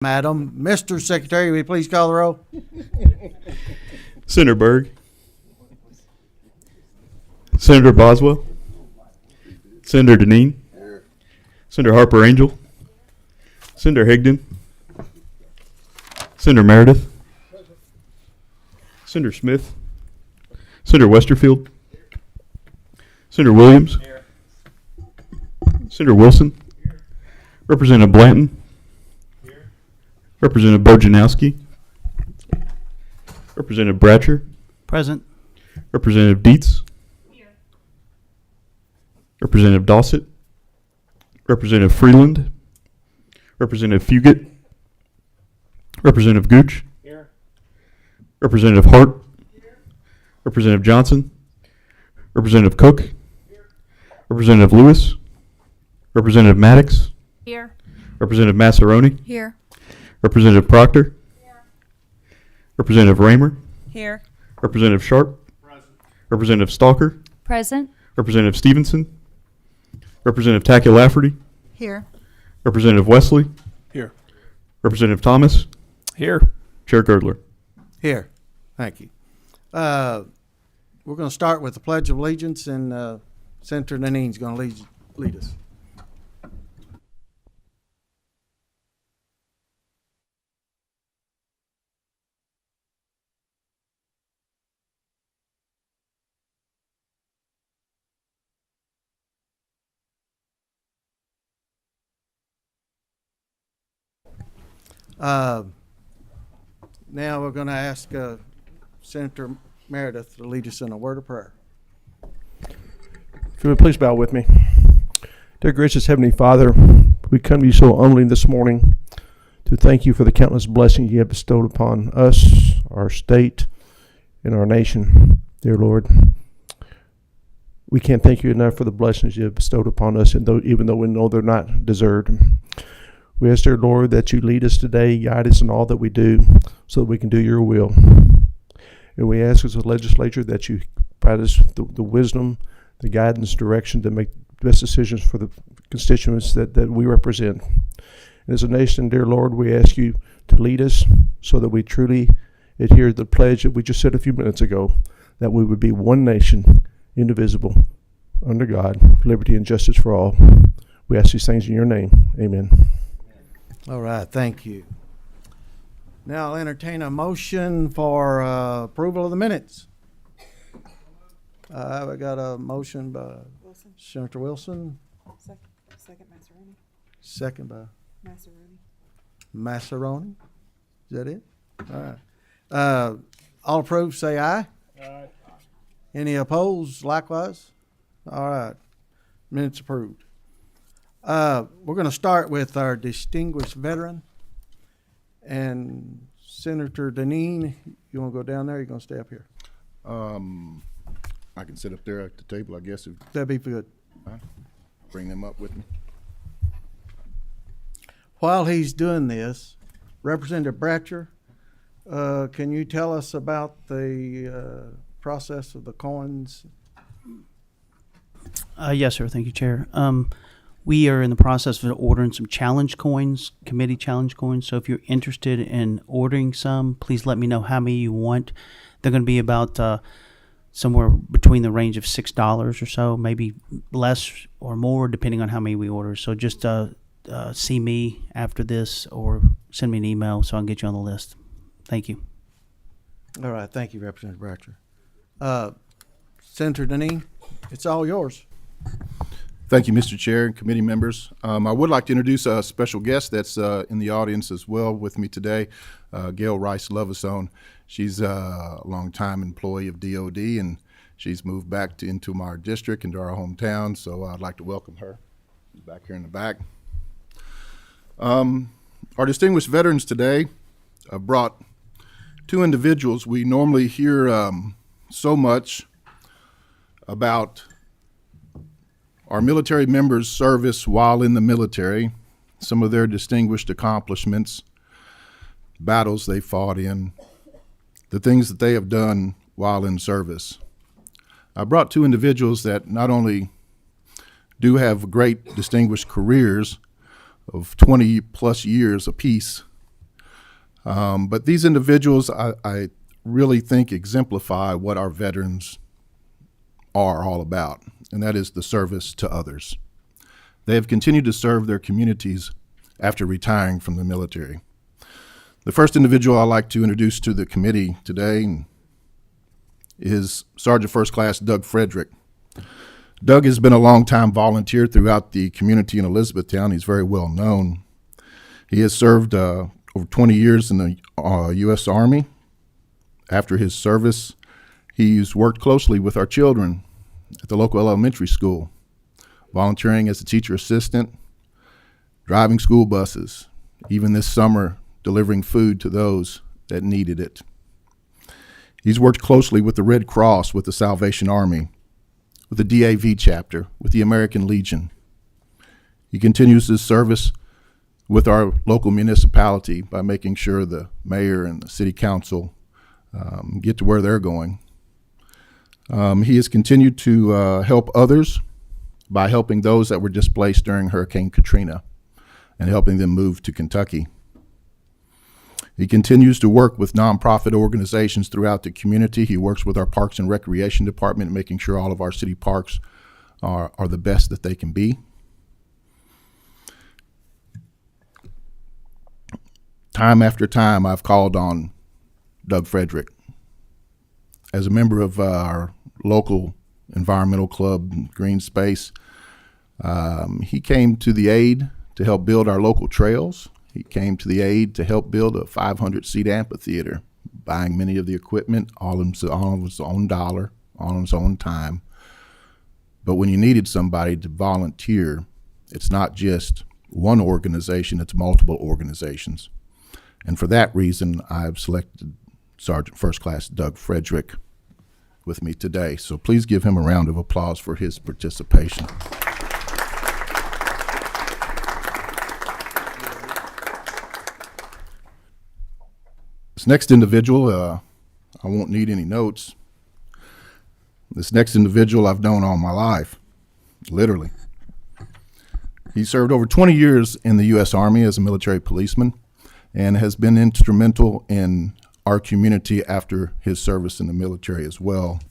Madam. Mr. Secretary, will you please call the roll? Senator Berg. Senator Boswell. Senator Deneen. Senator Harper Angel. Senator Higdon. Senator Meredith. Senator Smith. Senator Westerfield. Senator Williams. Senator Wilson. Representative Blanton. Representative Bojanowski. Representative Bratcher. Present. Representative Dietz. Representative Dossett. Representative Freeland. Representative Fugit. Representative Gooch. Here. Representative Hart. Here. Representative Johnson. Representative Cook. Here. Representative Lewis. Representative Maddox. Here. Representative Massaroni. Here. Representative Proctor. Here. Representative Raymer. Here. Representative Sharp. Present. Representative Stalker. Present. Representative Stevenson. Representative Tackett Lafferty. Here. Representative Wesley. Here. Representative Thomas. Here. Chair Girdler. Here. Thank you. We're going to start with the Pledge of Allegiance, and Senator Naneen's going to lead us. Now we're going to ask Senator Meredith to lead us in a word of prayer. If you would please bow with me. Dear gracious Heavenly Father, we come to you so humbly this morning to thank you for the countless blessings you have bestowed upon us, our state, and our nation. Dear Lord, we can't thank you enough for the blessings you have bestowed upon us, and even though we know they're not deserved. We ask, dear Lord, that you lead us today, guide us in all that we do, so that we can do your will. And we ask as a legislature that you provide us the wisdom, the guidance, direction to make the best decisions for the constituents that we represent. And as a nation, dear Lord, we ask you to lead us so that we truly adhere to the pledge that we just said a few minutes ago, that we would be one nation, indivisible, under God, liberty and justice for all. We ask these things in your name. Amen. All right, thank you. Now I'll entertain a motion for approval of the minutes. I got a motion by Wilson. Senator Wilson, Second Massaroni. second by Massaroni. Massaroni. Is that it? All right. All approved, say aye. Aye. Any opposed, likewise? All right. Minutes approved. We're going to start with our distinguished veteran. And Senator Deneen, you want to go down there or you going to stay up here? I can sit up there at the table, I guess. If That'd be good. bring them up with me. While he's doing this, Representative Bratcher, can you tell us about the process of the coins? Yes, sir. Thank you, Chair. We are in the process of ordering some challenge coins, committee challenge coins. So if you're interested in ordering some, please let me know how many you want. They're going to be about somewhere between the range of $6 or so, maybe less or more, depending on how many we order. So just see me after this or send me an email so I can get you on the list. Thank you. All right. Thank you, Representative Bratcher. Senator Deneen, it's all yours. Thank you, Mr. Chair and committee members. I would like to introduce a special guest that's in the audience as well with me today, Gail Rice Lovasone. She's a longtime employee of DOD, and she's moved back into our district, into our hometown, so I'd like to welcome her. She's back here in the back. Our distinguished veterans today brought two individuals. We normally hear so much about our military members' service while in the military, some of their distinguished accomplishments, battles they fought in, the things that they have done while in service. I brought two individuals that not only do have great distinguished careers of 20 plus years apiece, But these individuals, I really think, exemplify what our veterans are all about, and that is the service to others. They have continued to serve their communities after retiring from the military. The first individual I'd like to introduce to the committee today is Sergeant First Class Doug Frederick. Doug has been a longtime volunteer throughout the community in Elizabethtown. He's very well known. He has served over 20 years in the U.S. Army. After his service, he's worked closely with our children at the local elementary school, volunteering as a teacher assistant, driving school buses, even this summer delivering food to those that needed it. He's worked closely with the Red Cross, with the Salvation Army, with the DAV chapter, with the American Legion. He continues his service with our local municipality by making sure the mayor and the city council get to where they're going. He has continued to help others by helping those that were displaced during Hurricane Katrina and helping them move to Kentucky. He continues to work with nonprofit organizations throughout the community. He works with our Parks and Recreation Department, making sure all of our city parks are the best that they can be. Time after time, I've called on Doug Frederick. As a member of our local environmental club, Green Space, he came to the aid to help build our local trails. He came to the aid to help build a 500-seat amphitheater, buying many of the equipment, all of his own dollar, all of his own time. But when you needed somebody to volunteer, it's not just one organization, it's multiple organizations. And for that reason, I've selected Sergeant First Class Doug Frederick with me today. So please give him a round of applause for his participation. This next individual, I won't need any notes. This next individual I've known all my life, literally. He served over 20 years in the U.S. Army as a military policeman and has been instrumental in our community after his service in the military as well.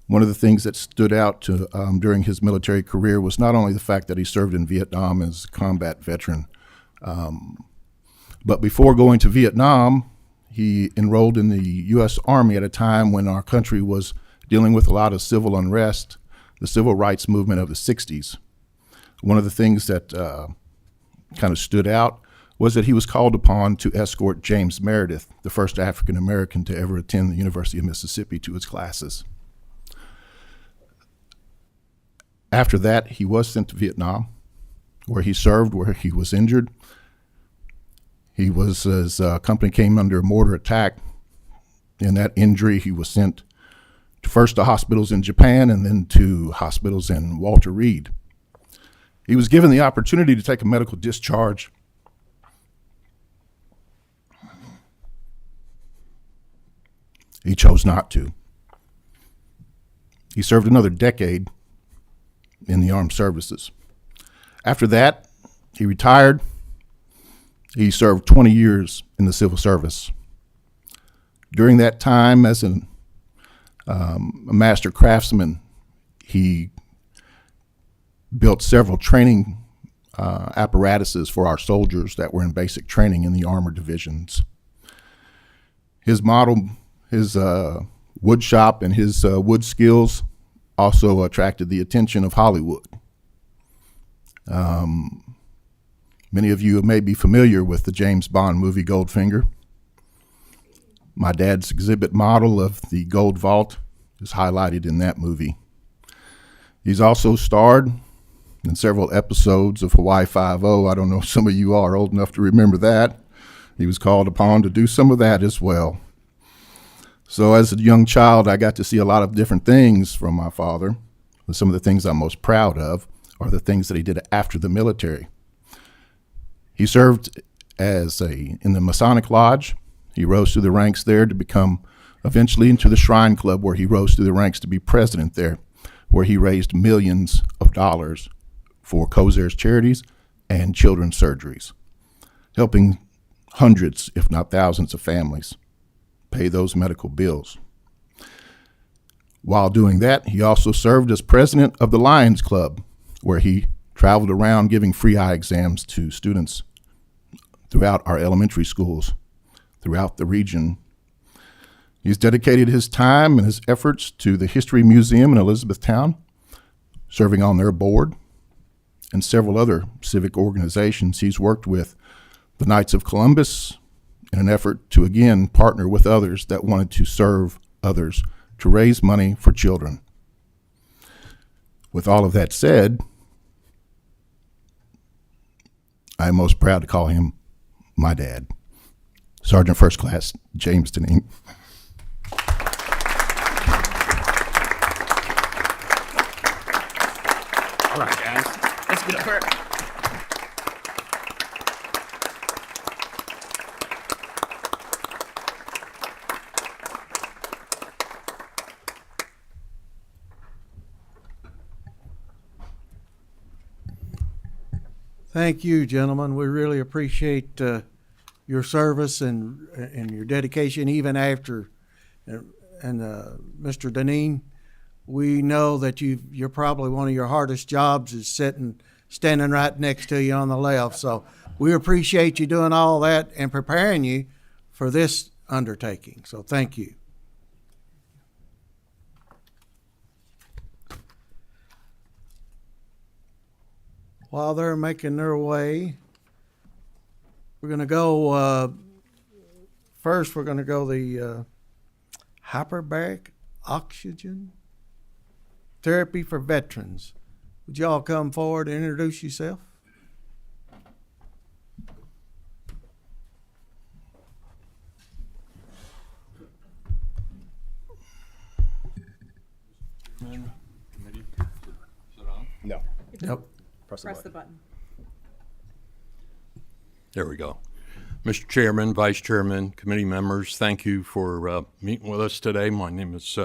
One of the things that stood out to, during his military career was not only the fact that he served in Vietnam as a combat veteran, but before going to Vietnam, he enrolled in the U.S. Army at a time when our country was dealing with a lot of civil unrest, the civil rights movement of the 60s. One of the things that kind of stood out was that he was called upon to escort James Meredith, the first African American to ever attend the University of Mississippi, to his classes. After that, he was sent to Vietnam, where he served, where he was injured. His company came under a mortar attack. In that injury, he was sent first to hospitals in Japan and then to hospitals in Walter Reed. He was given the opportunity to take a medical discharge. He chose not to. He served another decade in the armed services. After that, he retired. He served 20 years in the civil service. During that time, as a master craftsman, he built several training apparatuses for our soldiers that were in basic training in the armor divisions. His model, his wood shop and his wood skills also attracted the attention of Hollywood. Many of you may be familiar with the James Bond movie Goldfinger. My dad's exhibit model of the Gold Vault is highlighted in that movie. He's also starred in several episodes of Hawaii Five-0. I don't know if some of you are old enough to remember that. He was called upon to do some of that as well. So as a young child, I got to see a lot of different things from my father. But some of the things I'm most proud of are the things that he did after the military. He served in the Masonic Lodge. He rose through the ranks there to become eventually into the Shrine Club, where he rose through the ranks to be president there, where he raised millions of dollars for COSAIR's charities and children's surgeries, helping hundreds, if not thousands, of families pay those medical bills. While doing that, he also served as president of the Lions Club, where he traveled around giving free eye exams to students throughout our elementary schools, throughout the region. He's dedicated his time and his efforts to the History Museum in Elizabethtown, serving on their board, and several other civic organizations. He's worked with the Knights of Columbus in an effort to, again, partner with others that wanted to serve others, to raise money for children. With all of that said, I'm most proud to call him my dad, Sergeant First Class James Deneen. All right, guys, let's get over it. Thank you, gentlemen. We really appreciate your service and your dedication even after. And Mr. Deneen, we know that you're probably one of your hardest jobs is standing right next to you on the left. So we appreciate you doing all that and preparing you for this undertaking. So thank you. While they're making their way, we're going to go, first we're going to go the hyperbaric oxygen therapy for veterans. Would y'all come forward and introduce yourself? No. Yep. Press the button. There we go. Mr. Chairman, Vice Chairman, committee members, thank you for meeting with us today. My name is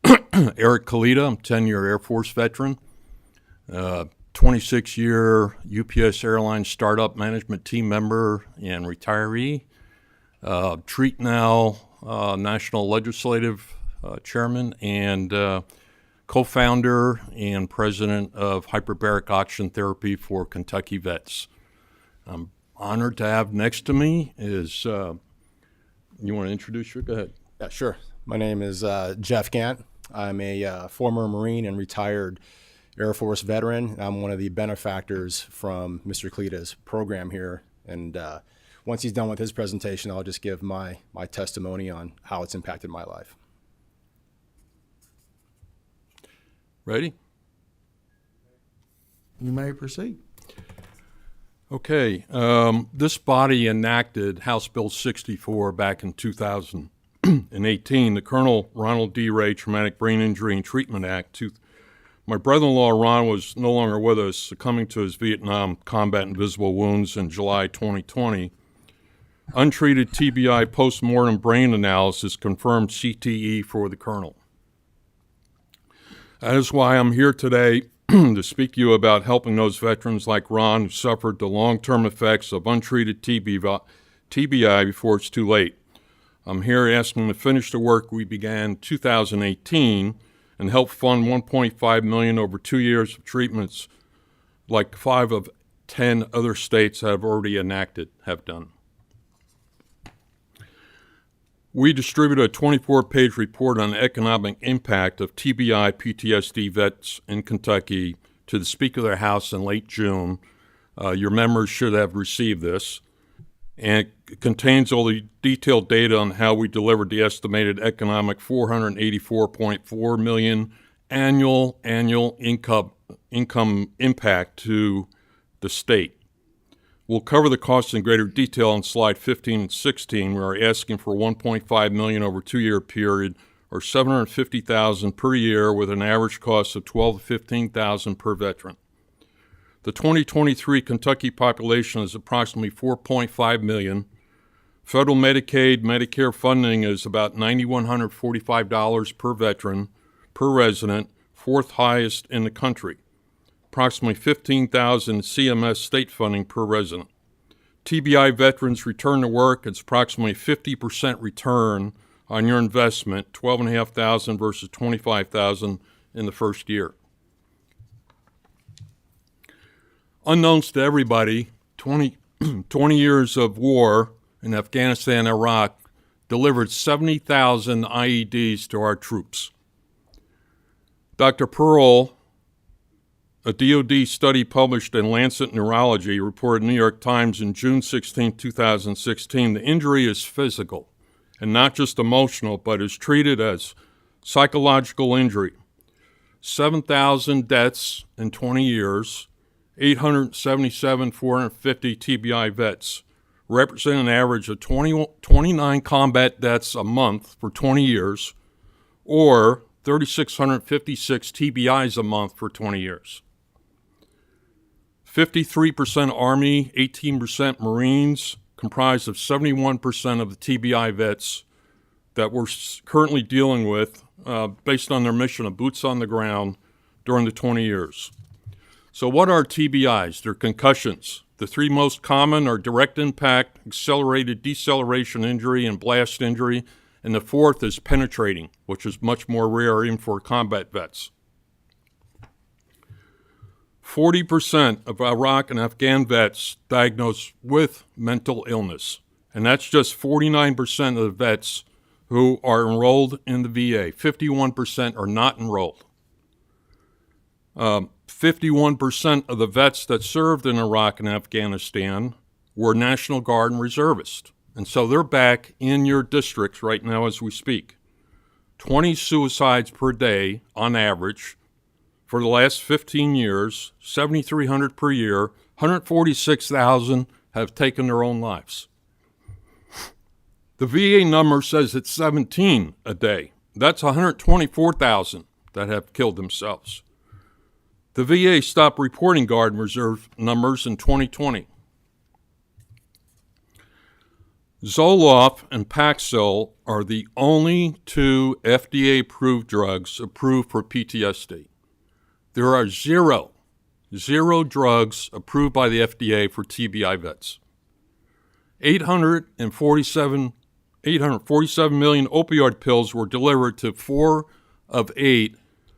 Eric Kalita. I'm a 10-year Air Force veteran, 26-year UPS Airlines startup management team member and retiree, Treat Now National Legislative Chairman, and co-founder and president of Hyperbaric Oxygen Therapy for Kentucky Vets. I'm honored to have next to me is, you want to introduce you? Go ahead. Yeah, sure. My name is Jeff Gant. I'm a former Marine and retired Air Force veteran. I'm one of the benefactors from Mr. Kalita's program here. And once he's done with his presentation, I'll just give my testimony on how it's impacted my life. Ready? You may proceed. Okay. This body enacted House Bill 64 back in 2018, the Colonel Ronald D. Ray Traumatic Brain Injury and Treatment Act. My brother-in-law, Ron, was no longer with us, succumbing to his Vietnam combat invisible wounds in July 2020. Untreated TBI post-mortem brain analysis confirmed CTE for the Colonel. That is why I'm here today to speak to you about helping those veterans like Ron who suffered the long-term effects of untreated TBI before it's too late. I'm here asking to finish the work we began in 2018 and help fund $1.5 million over 2 years of treatments like 5 of 10 other states have already enacted have done. We distributed a 24-page report on the economic impact of TBI PTSD vets in Kentucky to the Speaker of the House in late June. Your members should have received this. And it contains all the detailed data on how we delivered the estimated economic $484.4 million annual income impact to the state. We'll cover the costs in greater detail on slide 15 and 16. We are asking for $1.5 million over a 2-year period, or $750,000 per year, with an average cost of $12,000 to $15,000 per veteran. The 2023 Kentucky population is approximately 4.5 million. Federal Medicaid, Medicare funding is about $9,145 per veteran, per resident, fourth highest in the country. Approximately $15,000 CMS state funding per resident. TBI veterans return to work, it's approximately 50% return on your investment, $12,500 versus $25,000 in the first year. Unknowns to everybody, 20 years of war in Afghanistan and Iraq delivered 70,000 IEDs to our troops. Dr. Pearl, a DoD study published in Lancet Neurology, reported in the New York Times in June 16, 2016, the injury is physical and not just emotional, but is treated as psychological injury. 7,000 deaths in 20 years, 450 TBI vets, represent an average of 29 combat deaths a month for 20 years, or 3,656 TBIs a month for 20 years. 53% Army, 18% Marines, comprised of 71% of the TBI vets that we're currently dealing with based on their mission of boots on the ground during the 20 years. So what are TBIs? They're concussions. The three most common are direct impact, accelerated deceleration injury, and blast injury. And the fourth is penetrating, which is much more rare even for combat vets. 40% of Iraq and Afghan vets diagnosed with mental illness. And that's just 49% of the vets who are enrolled in the VA. 51% are not enrolled. 51% of the vets that served in Iraq and Afghanistan were National Guard and reservists. And so they're back in your districts right now as we speak. 20 suicides per day on average for the last 15 years, 7,300 per year, 146,000 have taken their own lives. The VA number says it's 17 a day. That's 124,000 that have killed themselves. The VA stopped reporting Guard and Reserve numbers in 2020. Zoloft and Paxil are the only two FDA-approved drugs approved for PTSD. There are zero drugs approved by the FDA for TBI vets. 847 million opioid pills were delivered to 4 of 8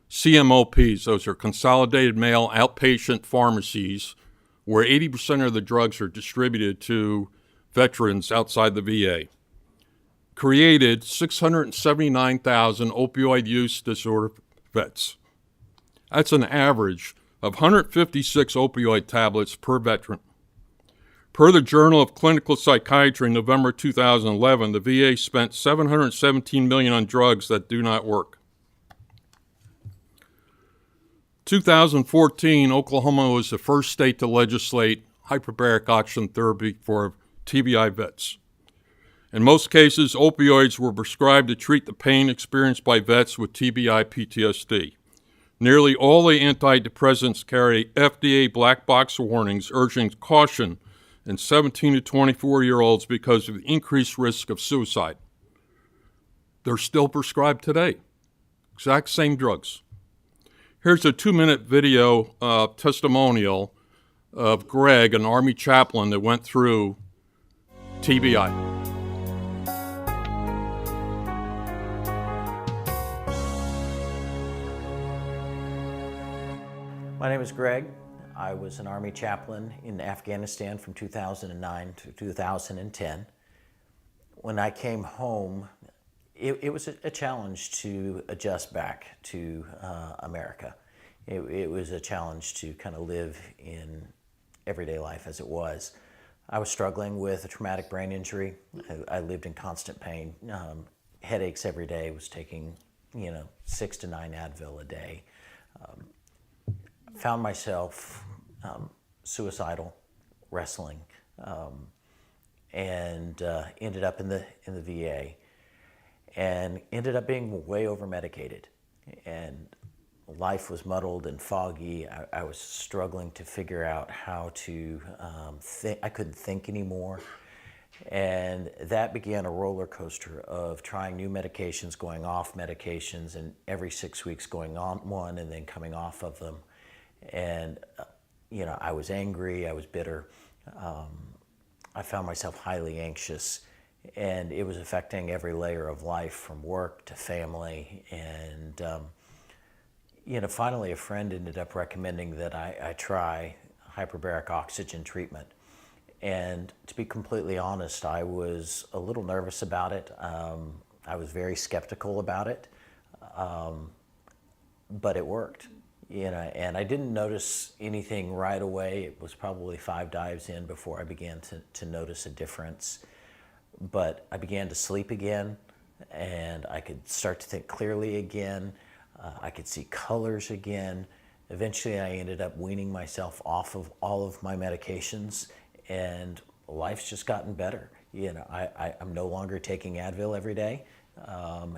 CMOPs. Those are consolidated mail outpatient pharmacies where 80% of the drugs are distributed to veterans outside the VA. Created 679,000 opioid use disorder vets. That's an average of 156 opioid tablets per veteran. Per the Journal of Clinical Psychiatry in November 2011, the VA spent $717 million on drugs that do not work. 2014, Oklahoma was the first state to legislate hyperbaric oxygen therapy for TBI vets. In most cases, opioids were prescribed to treat the pain experienced by vets with TBI PTSD. Nearly all the antidepressants carry FDA black box warnings urging caution in 17 to 24-year-olds because of the increased risk of suicide. They're still prescribed today. Exact same drugs. Here's a 2-minute video testimonial of Greg, an Army chaplain that went through TBI. My name is Greg. I was an Army chaplain in Afghanistan from 2009 to 2010. When I came home, it was a challenge to adjust back to America. It was a challenge to kind of live in everyday life as it was. I was struggling with a traumatic brain injury. I lived in constant pain, headaches every day, was taking 6 to 9 Advil a day. Found myself suicidal, wrestling, and ended up in the VA, and ended up being way over medicated, and life was muddled and foggy. I was struggling to figure out how to think. I couldn't think anymore, and that began a roller coaster of trying new medications, going off medications, and every 6 weeks going on one and then coming off of them. And I was angry, I was bitter. I found myself highly anxious, and it was affecting every layer of life, from work to family. And finally a friend ended up recommending that I try hyperbaric oxygen treatment. And to be completely honest, I was a little nervous about it. I was very skeptical about it, but it worked. And I didn't notice anything right away. It was probably 5 dives in before I began to notice a difference. But I began to sleep again, and I could start to think clearly again. I could see colors again. Eventually, I ended up weaning myself off of all of my medications, and life's just gotten better. I'm no longer taking Advil every day.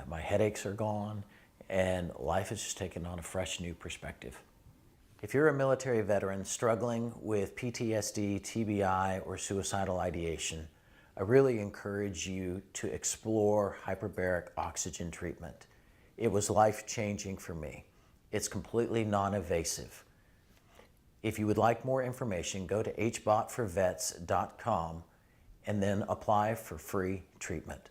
My headaches are gone, and life has just taken on a fresh new perspective. If you're a military veteran struggling with PTSD, TBI, or suicidal ideation, I really encourage you to explore hyperbaric oxygen treatment. It was life-changing for me. It's completely non-invasive. If you would like more information, go to hbotforvets.com and then apply for free treatment.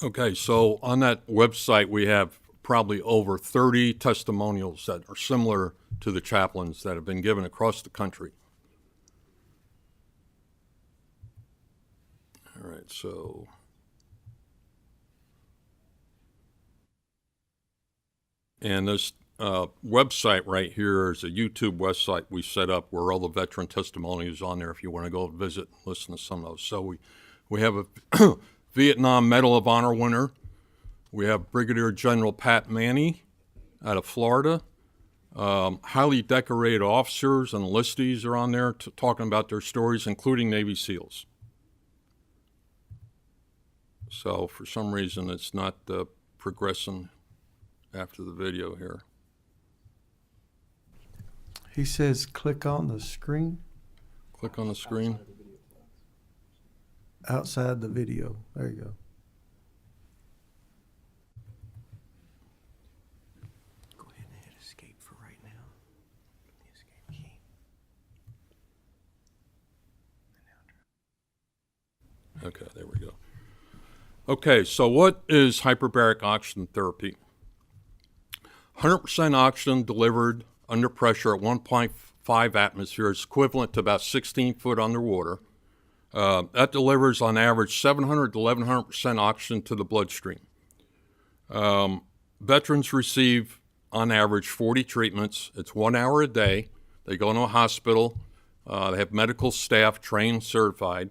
Okay, so on that website, we have probably over 30 testimonials that are similar to the chaplains that have been given across the country. All right, so. And this website right here is a YouTube website we set up where all the veteran testimonies on there if you want to go visit and listen to some of those. So we have a Vietnam Medal of Honor winner. We have Brigadier General Pat Manny out of Florida. Highly decorated officers and enlistees are on there talking about their stories, including Navy SEALs. So for some reason it's not progressing after the video here. He says click on the screen. Click on the screen. Outside the video. There you go. Go ahead and hit escape for right now. The escape key. Okay, there we go. Okay, so what is hyperbaric oxygen therapy? 100% oxygen delivered under pressure at 1.5 atmospheres, equivalent to about 16 foot underwater. That delivers on average 700 to 1100% oxygen to the bloodstream. Veterans receive on average 40 treatments. It's 1 hour a day. They go into a hospital. They have medical staff trained, certified.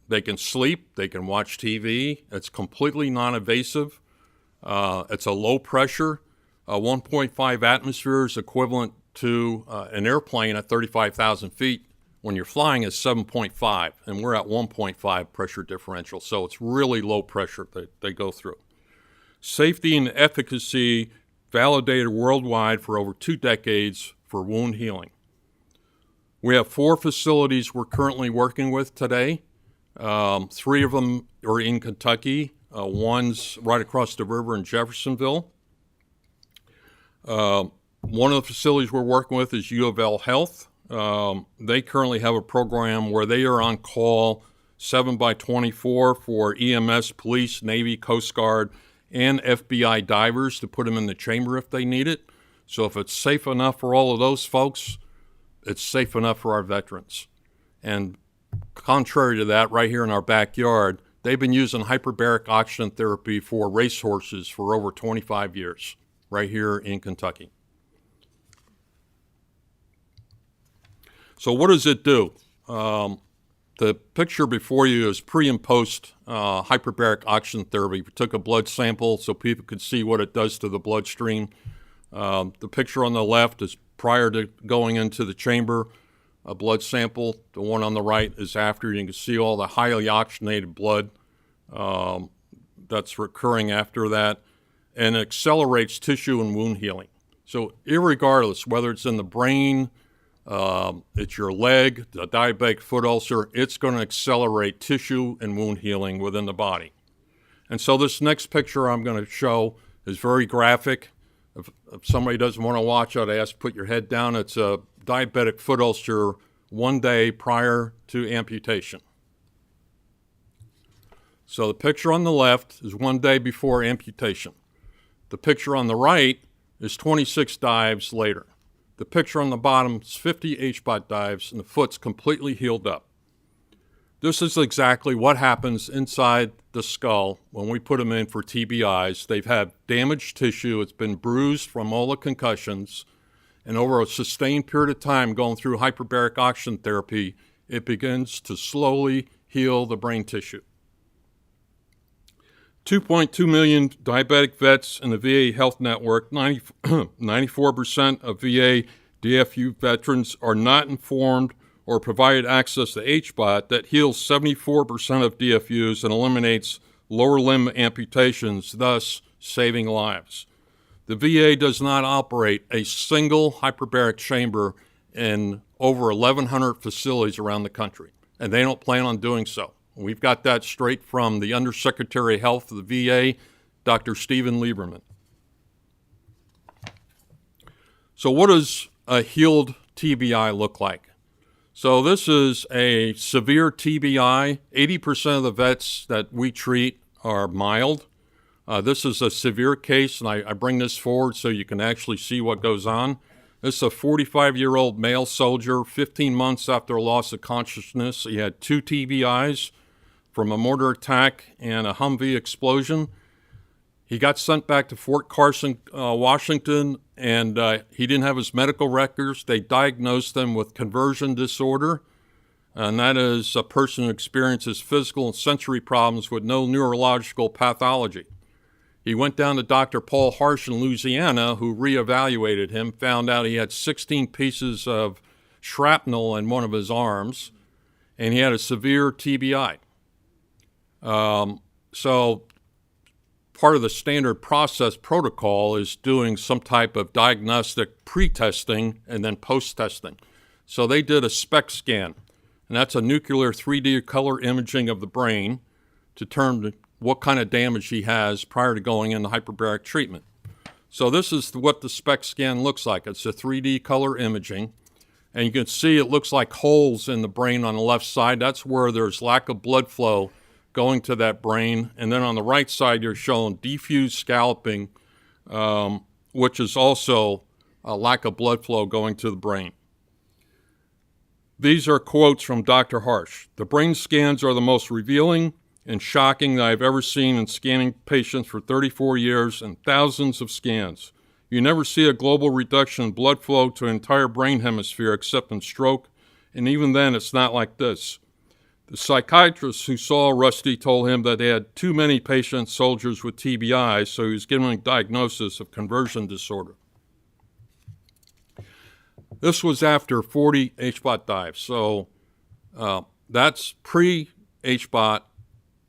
They can sleep. They can watch TV. It's completely non-invasive. It's a low pressure. 1.5 atmospheres equivalent to an airplane at 35,000 feet. When you're flying is 7.5, and we're at 1.5 pressure differential, so it's really low pressure that they go through. Safety and efficacy validated worldwide for over 2 decades for wound healing. We have 4 facilities we're currently working with today. 3 of them are in Kentucky. One's right across the river in Jeffersonville. One of the facilities we're working with is U of L Health. They currently have a program where they are on call 7/24 for EMS, police, Navy, Coast Guard, and FBI divers to put them in the chamber if they need it. So if it's safe enough for all of those folks, it's safe enough for our veterans. And contrary to that, right here in our backyard, they've been using hyperbaric oxygen therapy for racehorses for over 25 years, right here in Kentucky. So what does it do? The picture before you is pre and post hyperbaric oxygen therapy. We took a blood sample so people could see what it does to the bloodstream. The picture on the left is prior to going into the chamber, a blood sample. The one on the right is after. You can see all the highly oxygenated blood that's recurring after that, and it accelerates tissue and wound healing. So irregardless, whether it's in the brain, it's your leg, the diabetic foot ulcer, it's going to accelerate tissue and wound healing within the body. And so this next picture I'm going to show is very graphic. If somebody doesn't want to watch it, I ask put your head down. It's a diabetic foot ulcer 1 day prior to amputation. So the picture on the left is 1 day before amputation. The picture on the right is 26 dives later. The picture on the bottom is 50 HBOT dives, and the foot's completely healed up. This is exactly what happens inside the skull when we put them in for TBIs. They've had damaged tissue. It's been bruised from all the concussions. And over a sustained period of time going through hyperbaric oxygen therapy, it begins to slowly heal the brain tissue. 2.2 million diabetic vets in the VA health network. 94% of VA DFU veterans are not informed or provided access to HBOT that heals 74% of DFUs and eliminates lower limb amputations, thus saving lives. The VA does not operate a single hyperbaric chamber in over 1,100 facilities around the country, and they don't plan on doing so. We've got that straight from the Undersecretary of Health of the VA, Dr. Stephen Lieberman. So what does a healed TBI look like? So this is a severe TBI. 80% of the vets that we treat are mild. This is a severe case, and I bring this forward so you can actually see what goes on. This is a 45-year-old male soldier, 15 months after a loss of consciousness. He had 2 TBIs from a mortar attack and a Humvee explosion. He got sent back to Fort Carson, Washington, and he didn't have his medical records. They diagnosed him with conversion disorder, and that is a person who experiences physical and sensory problems with no neurological pathology. He went down to Dr. Paul Harsh in Louisiana, who reevaluated him, found out he had 16 pieces of shrapnel in one of his arms, and he had a severe TBI. So part of the standard process protocol is doing some type of diagnostic pre-testing and then post-testing. So they did a SPECT scan, and that's a nuclear 3D color imaging of the brain to determine what kind of damage he has prior to going into hyperbaric treatment. So this is what the SPECT scan looks like. It's a 3D color imaging, and you can see it looks like holes in the brain on the left side. That's where there's lack of blood flow going to that brain. And then on the right side, you're showing diffuse scalloping, which is also a lack of blood flow going to the brain. These are quotes from Dr. Harsh. "The brain scans are the most revealing and shocking that I've ever seen in scanning patients for 34 years and thousands of scans. You never see a global reduction in blood flow to an entire brain hemisphere except in stroke, and even then it's not like this. The psychiatrist who saw Rusty told him that they had too many patient soldiers with TBI, so he was given a diagnosis of conversion disorder." This was after 40 HBOT dives. So that's pre-HBOT,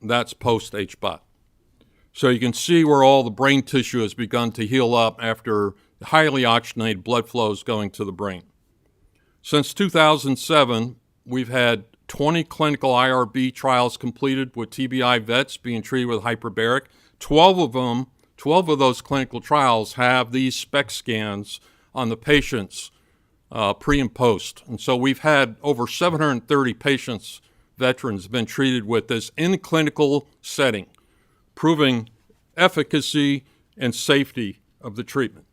that's post-HBOT. So you can see where all the brain tissue has begun to heal up after highly oxygenated blood flows going to the brain. Since 2007, we've had 20 clinical IRB trials completed with TBI vets being treated with hyperbaric. 12 of those clinical trials have these SPECT scans on the patients pre and post. And so we've had over 730 patients, veterans, have been treated with this in clinical setting, proving efficacy and safety of the treatment.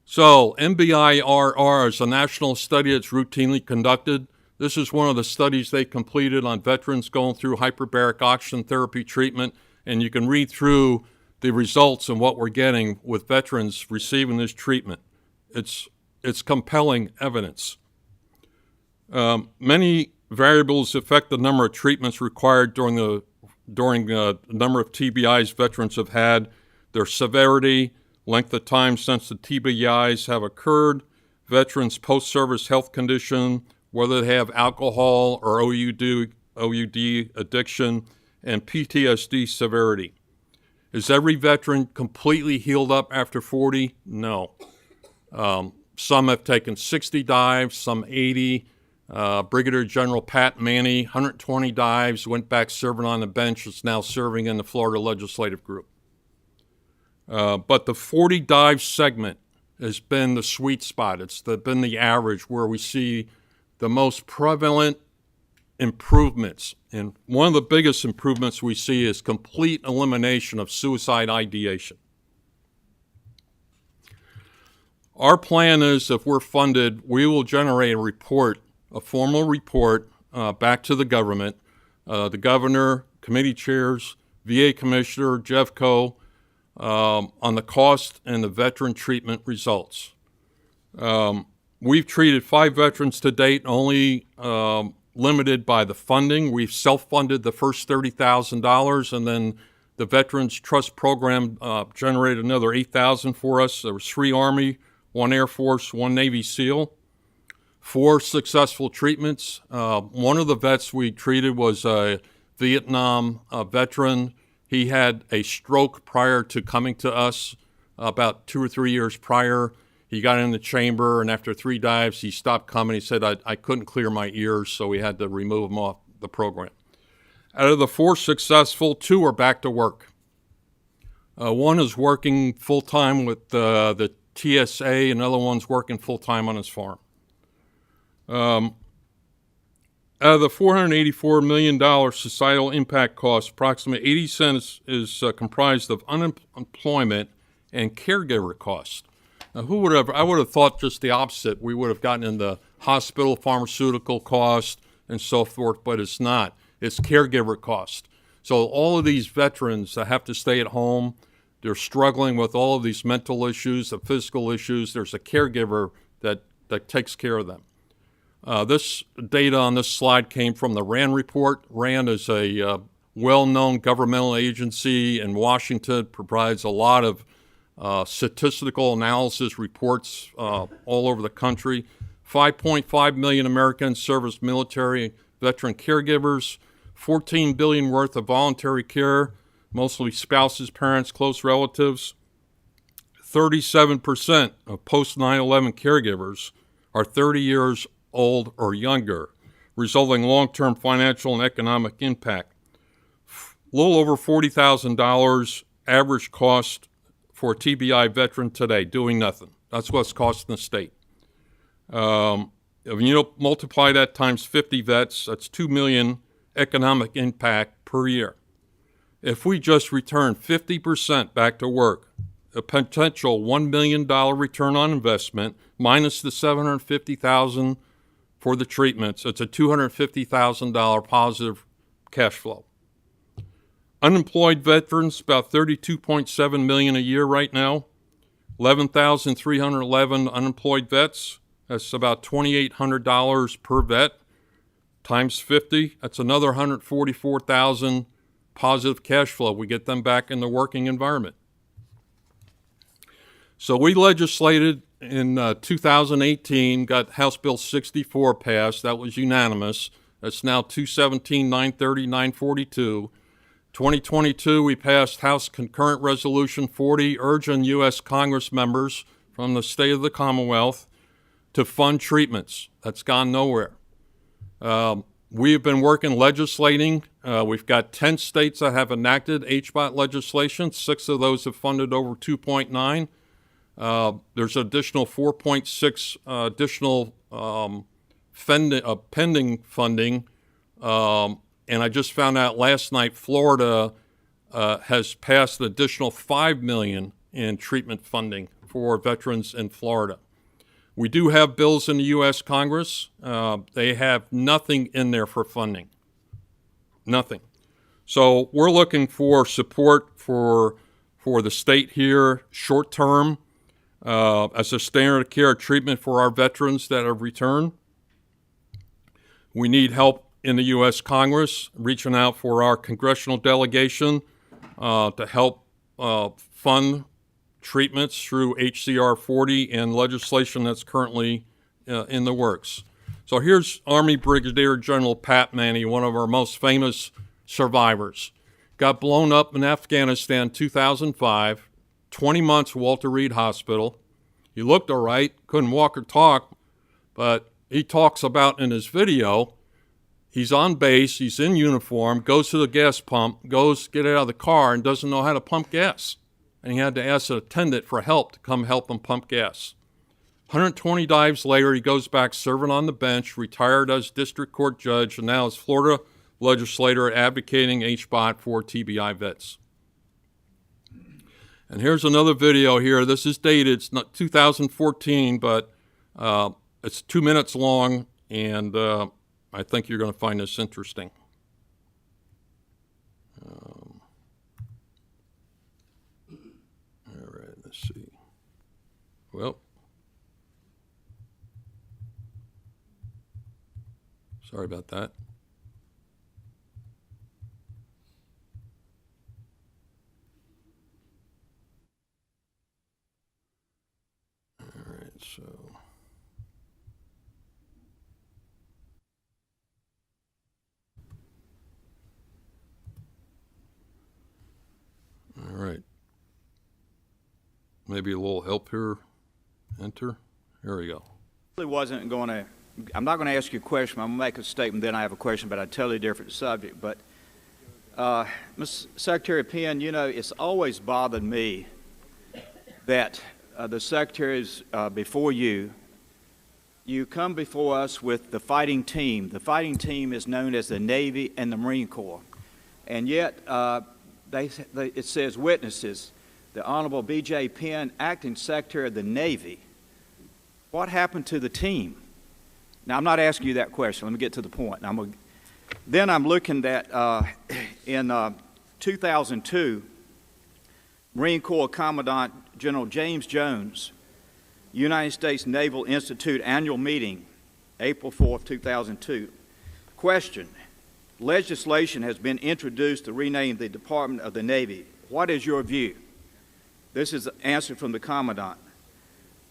So MBIRR is a national study that's routinely conducted. This is one of the studies they completed on veterans going through hyperbaric oxygen therapy treatment, and you can read through the results and what we're getting with veterans receiving this treatment. It's compelling evidence. Many variables affect the number of treatments required during the number of TBIs veterans have had, their severity, length of time since the TBIs have occurred, veterans' post-service health condition, whether they have alcohol or OUD addiction, and PTSD severity. Is every veteran completely healed up after 40? No. Some have taken 60 dives, some 80. Brigadier General Pat Manny, 120 dives, went back serving on the bench, is now serving in the Florida Legislative Group. But the 40 dive segment has been the sweet spot. It's been the average where we see the most prevalent improvements. And one of the biggest improvements we see is complete elimination of suicide ideation. Our plan is, if we're funded, we will generate a report, a formal report, back to the government, the governor, committee chairs, VA commissioner, JEVCO, on the cost and the veteran treatment results. We've treated 5 veterans to date, only limited by the funding. We've self-funded the first $30,000, and then the Veterans Trust Program generated another $8,000 for us. There was 3 Army, 1 Air Force, 1 Navy SEAL, 4 successful treatments. One of the vets we treated was a Vietnam veteran. He had a stroke prior to coming to us, about 2 or 3 years prior. He got in the chamber, and after 3 dives, he stopped coming. He said, I couldn't clear my ears, so we had to remove him off the program. Out of the 4 successful, 2 are back to work. One is working full-time with the TSA, another one's working full-time on his farm. Out of the $484 million societal impact cost, approximately 80 cents is comprised of unemployment and caregiver costs. Now, I would have thought just the opposite. We would have gotten into hospital, pharmaceutical cost, and so forth, but it's not. It's caregiver cost. So all of these veterans that have to stay at home, they're struggling with all of these mental issues, the physical issues. There's a caregiver that takes care of them. This data on this slide came from the RAND report. RAND is a well-known governmental agency in Washington, provides a lot of statistical analysis reports all over the country. 5.5 million Americans serve as military veteran caregivers, 14 billion worth of voluntary care, mostly spouses, parents, close relatives. 37% of post 9/11 caregivers are 30 years old or younger, resulting in long-term financial and economic impact. A little over $40,000 average cost for a TBI veteran today, doing nothing. That's what's costing the state. If you multiply that times 50 vets, that's $2 million economic impact per year. If we just return 50% back to work, a potential $1 million return on investment minus the $750,000 for the treatments, it's a $250,000 positive cash flow. Unemployed veterans, about 32.7 million a year right now. 11,311 unemployed vets. That's about $2,800 per vet. Times 50, that's another $144,000 positive cash flow. We get them back in the working environment. So we legislated in 2018, got House Bill 64 passed. That was unanimous. That's now 217, 930, 942. 2022, we passed House Concurrent Resolution 40, urging U.S. Congress members from the state of the Commonwealth to fund treatments. That's gone nowhere. We have been legislating. We've got 10 states that have enacted HBOT legislation. 6 of those have funded over 2.9. There's additional 4.6 additional pending funding. And I just found out last night Florida has passed an additional $5 million in treatment funding for veterans in Florida. We do have bills in the U.S. Congress. They have nothing in there for funding. Nothing. So we're looking for support for the state here short term as a standard of care treatment for our veterans that have returned. We need help in the U.S. Congress, reaching out for our congressional delegation to help fund treatments through HCR 40 and legislation that's currently in the works. So here's Army Brigadier General Pat Manny, one of our most famous survivors. Got blown up in Afghanistan 2005, 20 months Walter Reed Hospital. He looked all right, couldn't walk or talk, but he talks about in his video, he's on base, he's in uniform, goes to the gas pump, goes get out of the car and doesn't know how to pump gas. and he had to ask an attendant for help to come help him pump gas. 120 dives later, he goes back serving on the bench, retired as district court judge, and now is Florida legislator advocating HBOT for TBI vets. And here's another video here. This is dated. It's not 2014, but it's 2 minutes long, and I think you're going to find this interesting. All right, let's see. Well, sorry about that. All right, so. All right. Maybe a little help here. Enter. Here we go. I'm not going to ask you a question. I'm going to make a statement, then I have a question about a totally different subject. But, Mr. Secretary Penn, you know, it's always bothered me that the secretaries before you come before us with the fighting team. The fighting team is known as the Navy and the Marine Corps. And yet, it says witnesses, the Honorable B.J. Penn, Acting Secretary of the Navy. What happened to the team? Now, I'm not asking you that question. Let me get to the point. Then I'm looking at, in 2002, Marine Corps Commandant General James Jones, United States Naval Institute annual meeting, April 4th, 2002. Question: legislation has been introduced to rename the Department of the Navy. What is your view? This is the answer from the Commandant.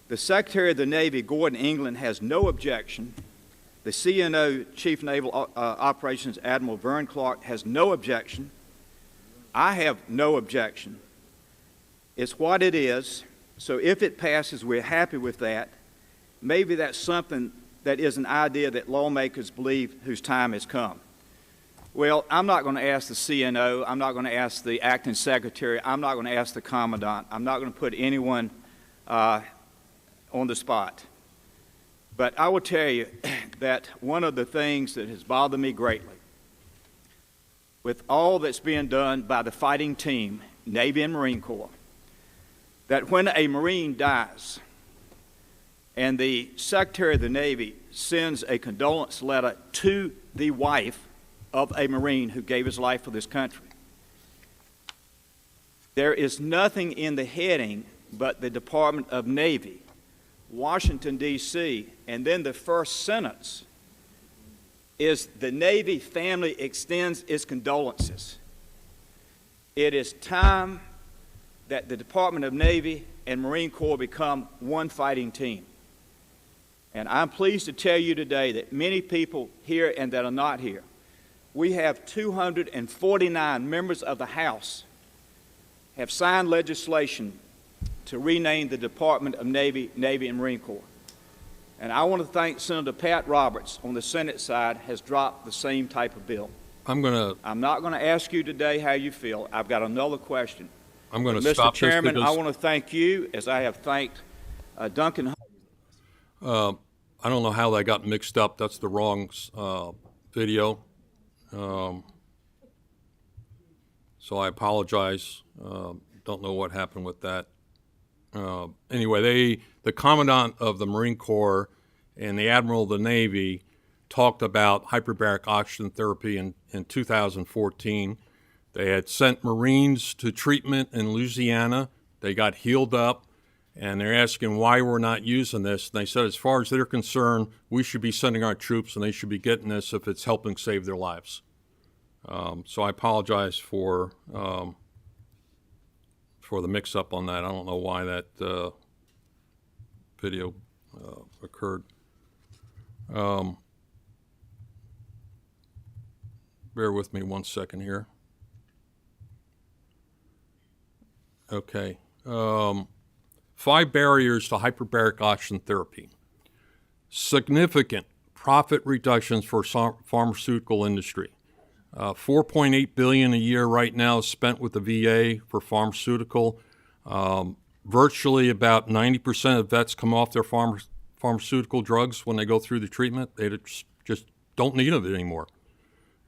The Secretary of the Navy, Gordon England, has no objection. The CNO, Chief Naval Operations Admiral Vern Clark, has no objection. I have no objection. It's what it is. So if it passes, we're happy with that. Maybe that's something that is an idea that lawmakers believe whose time has come. Well, I'm not going to ask the CNO. I'm not going to ask the acting secretary. I'm not going to ask the commandant. I'm not going to put anyone on the spot. But I will tell you that one of the things that has bothered me greatly, with all that's being done by the fighting team, Navy and Marine Corps, that when a Marine dies and the Secretary of the Navy sends a condolence letter to the wife of a Marine who gave his life for this country, there is nothing in the heading but the Department of Navy, Washington, D.C., and then the first sentence is the Navy family extends its condolences. It is time that the Department of Navy and Marine Corps become one fighting team. And I'm pleased to tell you today that many people here and that are not here, we have 249 members of the House have signed legislation to rename the Department of Navy and Marine Corps. And I want to thank Senator Pat Roberts on the Senate side has dropped the same type of bill. I'm not going to ask you today how you feel. I've got another question. I'm going to stop Mr. Chairman, this I want to thank you as I have thanked Duncan. I don't know how that got mixed up. That's the wrong video. So I apologize. Don't know what happened with that. Anyway, the Commandant of the Marine Corps and the Admiral of the Navy talked about hyperbaric oxygen therapy in 2014. They had sent Marines to treatment in Louisiana. They got healed up, and they're asking why we're not using this. And they said, as far as they're concerned, we should be sending our troops, and they should be getting this if it's helping save their lives. So I apologize for the mix-up on that. I don't know why that video occurred. Bear with me 1 second here. Okay. 5 barriers to hyperbaric oxygen therapy. Significant profit reductions for pharmaceutical industry. $4.8 billion a year right now is spent with the VA for pharmaceutical. Virtually about 90% of vets come off their pharmaceutical drugs when they go through the treatment. They just don't need it anymore.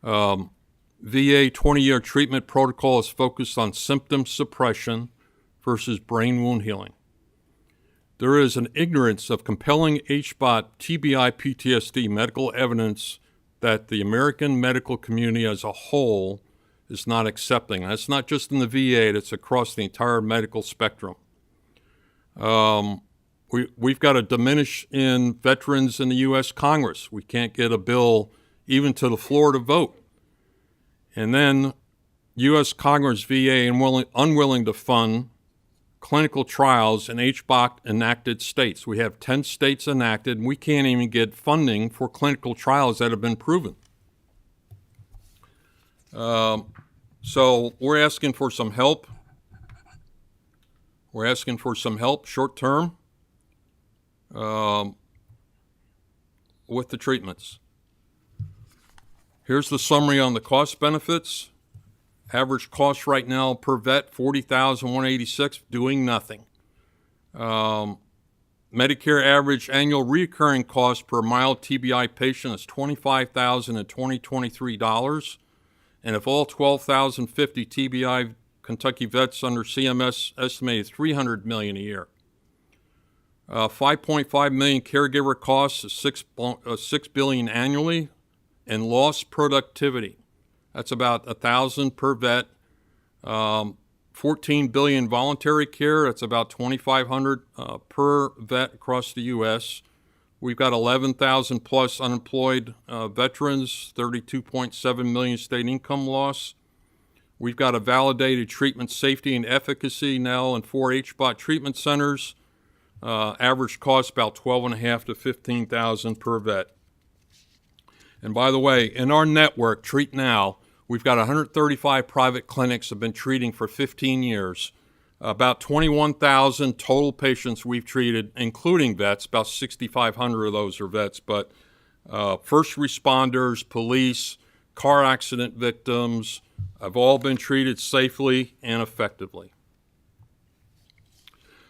VA 20-year treatment protocol is focused on symptom suppression versus brain wound healing. There is an ignorance of compelling HBOT TBI PTSD medical evidence that the American medical community as a whole is not accepting. That's not just in the VA, that's across the entire medical spectrum. We've got a diminish in veterans in the U.S. Congress. We can't get a bill even to the floor to vote. And then U.S. Congress, VA, unwilling to fund clinical trials in HBOC enacted states. We have 10 states enacted, and we can't even get funding for clinical trials that have been proven. So we're asking for some help. We're asking for some help short term with the treatments. Here's the summary on the cost benefits. Average cost right now per vet, $40,186, doing nothing. Medicare average annual recurring cost per mild TBI patient is $25,023. And if all 12,050 TBI Kentucky vets under CMS estimated $300 million a year. $5.5 million caregiver costs is $6 billion annually, and lost productivity. That's about $1,000 per vet. $14 billion voluntary care. That's about $2,500 per vet across the U.S. We've got 11,000 plus unemployed veterans. 32.7 million state income loss. We've got a validated treatment safety and efficacy now in 4 HBOT treatment centers. Average cost about $12,500 to $15,000 per vet. And by the way, in our network, Treat Now, we've got 135 private clinics that have been treating for 15 years. About 21,000 total patients we've treated, including vets. About 6,500 of those are vets, but first responders, police, car accident victims have all been treated safely and effectively.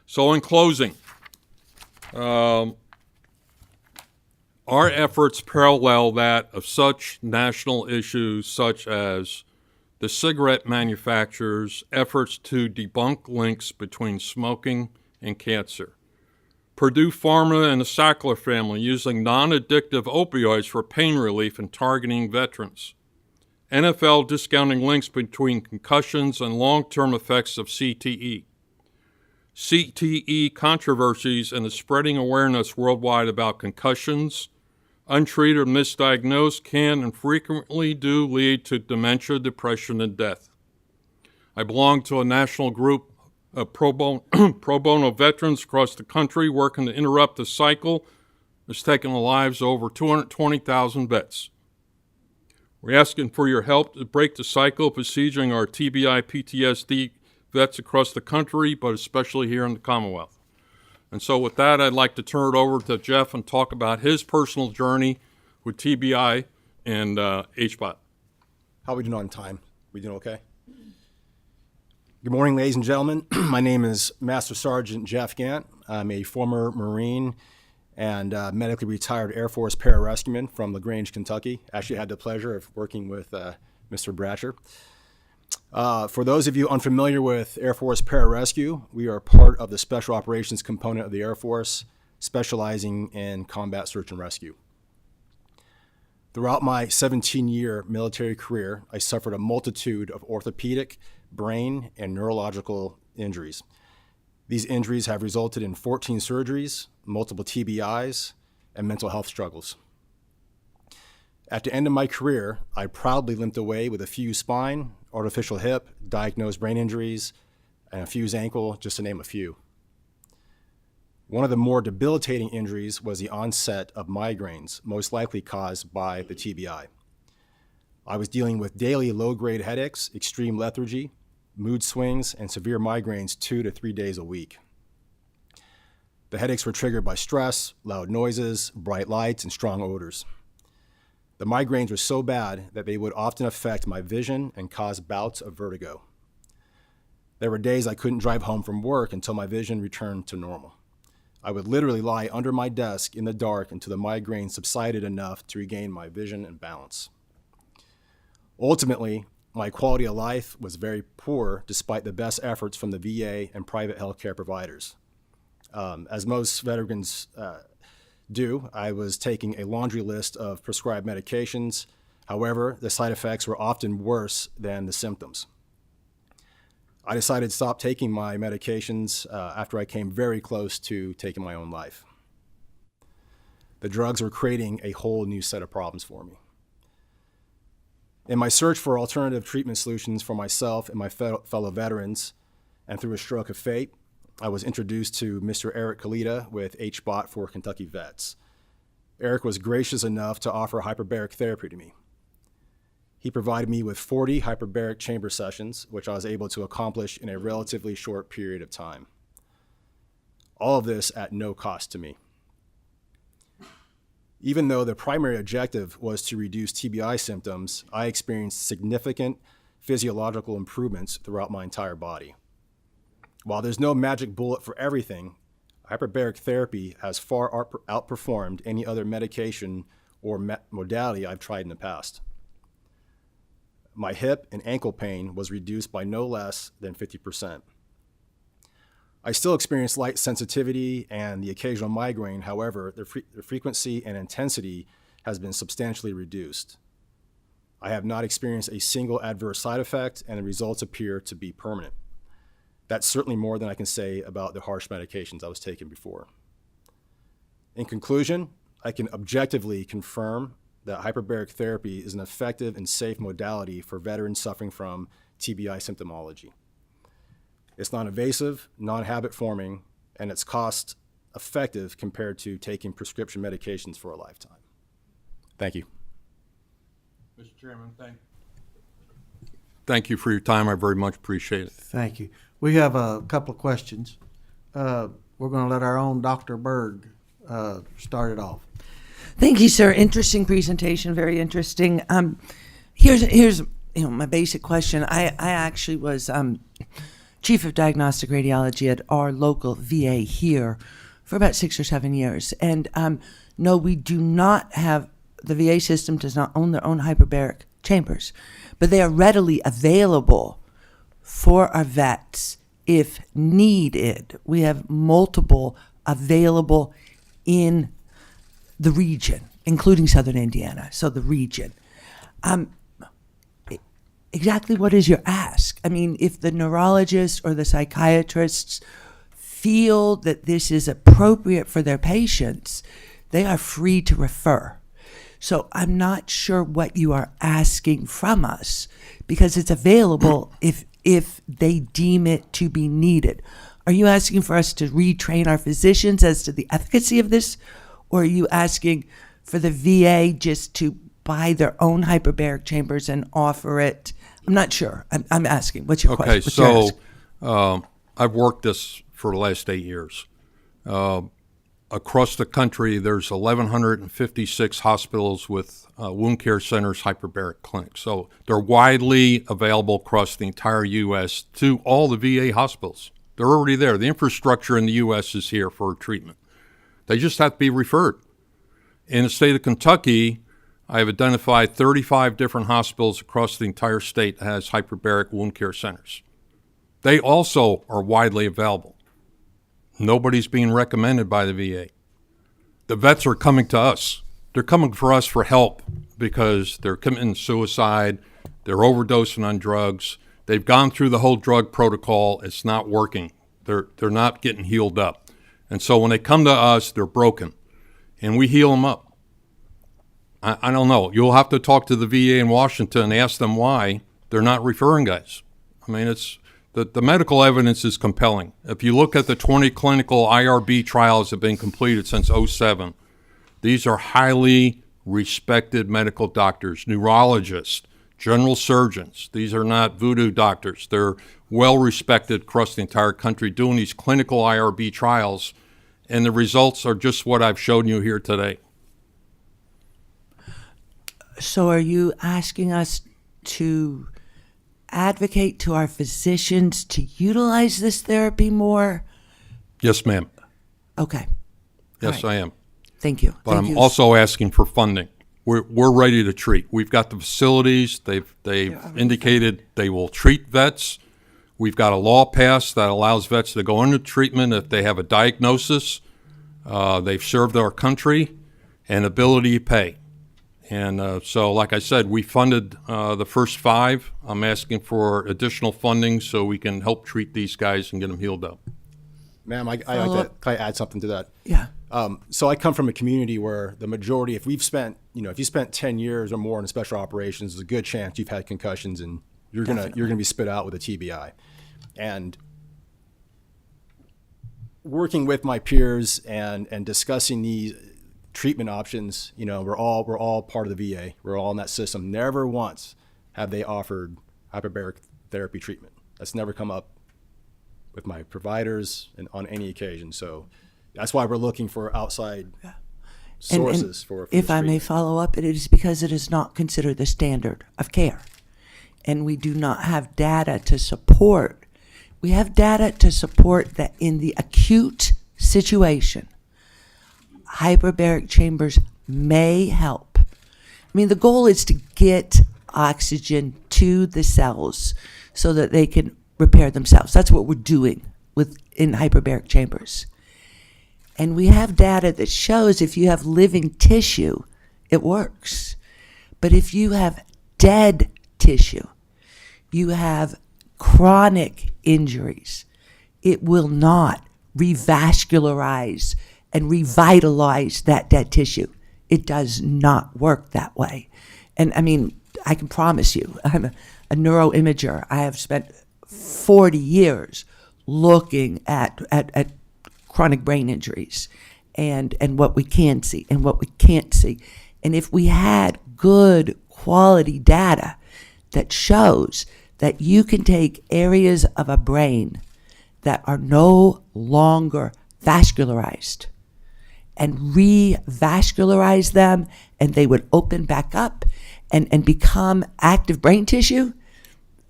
So in closing, our efforts parallel that of such national issues such as the cigarette manufacturers' efforts to debunk links between smoking and cancer, Purdue Pharma and the Sackler family using non-addictive opioids for pain relief and targeting veterans, NFL discounting links between concussions and long-term effects of CTE, CTE controversies and the spreading awareness worldwide about concussions, untreated or misdiagnosed, can and frequently do lead to dementia, depression, and death. I belong to a national group of pro bono veterans across the country working to interrupt the cycle that's taken the lives of over 220,000 vets. We're asking for your help to break the cycle of besieging our TBI PTSD vets across the country, but especially here in the Commonwealth. And so with that, I'd like to turn it over to Jeff and talk about his personal journey with TBI and HBOT. How are we doing on time? We doing okay? Good morning, ladies and gentlemen. My name is Master Sergeant Jeff Gant. I'm a former Marine and medically retired Air Force pararescueman from LaGrange, Kentucky. Actually had the pleasure of working with Mr. Bratcher. For those of you unfamiliar with Air Force Pararescue, we are part of the Special Operations component of the Air Force, specializing in combat search and rescue. Throughout my 17-year military career, I suffered a multitude of orthopedic, brain, and neurological injuries. These injuries have resulted in 14 surgeries, multiple TBIs, and mental health struggles. At the end of my career, I proudly limped away with a fused spine, artificial hip, diagnosed brain injuries, and a fused ankle, just to name a few. One of the more debilitating injuries was the onset of migraines, most likely caused by the TBI. I was dealing with daily low-grade headaches, extreme lethargy, mood swings, and severe migraines 2 to 3 days a week. The headaches were triggered by stress, loud noises, bright lights, and strong odors. The migraines were so bad that they would often affect my vision and cause bouts of vertigo. There were days I couldn't drive home from work until my vision returned to normal. I would literally lie under my desk in the dark until the migraine subsided enough to regain my vision and balance. Ultimately, my quality of life was very poor despite the best efforts from the VA and private healthcare providers. As most veterans do, I was taking a laundry list of prescribed medications. However, the side effects were often worse than the symptoms. I decided to stop taking my medications after I came very close to taking my own life. The drugs were creating a whole new set of problems for me. In my search for alternative treatment solutions for myself and my fellow veterans, and through a stroke of fate, I was introduced to Mr. Eric Kalita with HBOT for Kentucky Vets. Eric was gracious enough to offer hyperbaric therapy to me. He provided me with 40 hyperbaric chamber sessions, which I was able to accomplish in a relatively short period of time. All of this at no cost to me. Even though the primary objective was to reduce TBI symptoms, I experienced significant physiological improvements throughout my entire body. While there's no magic bullet for everything, hyperbaric therapy has far outperformed any other medication or modality I've tried in the past. My hip and ankle pain was reduced by no less than 50%. I still experience light sensitivity and the occasional migraine. However, the frequency and intensity has been substantially reduced. I have not experienced a single adverse side effect, and the results appear to be permanent. That's certainly more than I can say about the harsh medications I was taking before. In conclusion, I can objectively confirm that hyperbaric therapy is an effective and safe modality for veterans suffering from TBI symptomology. It's non-invasive, non-habit forming, and it's cost effective compared to taking prescription medications for a lifetime. Thank you. Mr. Chairman, thank you for your time. I very much appreciate it. Thank you. We have a couple of questions. We're going to let our own Dr. Berg start it off. Thank you, sir. Interesting presentation. Very interesting. Here's my basic question. I actually was chief of diagnostic radiology at our local VA here for about 6 or 7 years. And no, we do not have, the VA system does not own their own hyperbaric chambers, but they are readily available for our vets if needed. We have multiple available in the region, including southern Indiana, so the region. Exactly what is your ask? I mean, if the neurologists or the psychiatrists feel that this is appropriate for their patients, they are free to refer. So I'm not sure what you are asking from us, because it's available if they deem it to be needed. Are you asking for us to retrain our physicians as to the efficacy of this? Or are you asking for the VA just to buy their own hyperbaric chambers and offer it? I'm not sure. I'm asking. What's your question? What's your ask? I've worked this for the last 8 years. Across the country, there's 1,156 hospitals with wound care centers, hyperbaric clinics. So they're widely available across the entire U.S. to all the VA hospitals. They're already there. The infrastructure in the U.S. is here for treatment. They just have to be referred. In the state of Kentucky, I have identified 35 different hospitals across the entire state that has hyperbaric wound care centers. They also are widely available. Nobody's being recommended by the VA. The vets are coming to us. They're coming for us for help because they're committing suicide, they're overdosing on drugs, they've gone through the whole drug protocol, it's not working. They're not getting healed up. And so when they come to us, they're broken, and we heal them up. I don't know. You'll have to talk to the VA in Washington and ask them why they're not referring guys. I mean, it's the medical evidence is compelling. If you look at the 20 clinical IRB trials that have been completed since 2007, these are highly respected medical doctors, neurologists, general surgeons. These are not voodoo doctors. They're well respected across the entire country doing these clinical IRB trials, and the results are just what I've shown you here today. So are you asking us to advocate to our physicians to utilize this therapy more? Yes, ma'am. Okay. Yes, All right. I am. Thank you. But Thank I'm you. also asking for funding. We're ready to treat. We've got the facilities. They've indicated they will treat vets. We've got a law passed that allows vets to go into treatment if they have a diagnosis. They've served our country and ability to pay. And so, like I said, we funded the first 5. I'm asking for additional funding so we can help treat these guys and get them healed up. Ma'am, can I add something to that? Yeah. So I come from a community where the majority, if you spent 10 years or more in special operations, there's a good chance you've had concussions and you're gonna be spit out with a TBI. And working with my peers and discussing these treatment options, we're all part of the VA. We're all in that system. Never once have they offered hyperbaric therapy treatment. That's never come up with my providers and on any occasion. So that's why we're looking for outside sources for if this I may treatment. follow up, it is because it is not considered the standard of care. And we do not have data to support. We have data to support that in the acute situation, hyperbaric chambers may help. I mean, the goal is to get oxygen to the cells so that they can repair themselves. That's what we're doing in hyperbaric chambers. And we have data that shows if you have living tissue, it works. But if you have dead tissue, you have chronic injuries, it will not revascularize and revitalize that dead tissue. It does not work that way. And I mean, I can promise you, I'm a neuroimager. I have spent 40 years looking at chronic brain injuries and what we can see and what we can't see. And if we had good quality data that shows that you can take areas of a brain that are no longer vascularized and revascularize them, and they would open back up and become active brain tissue,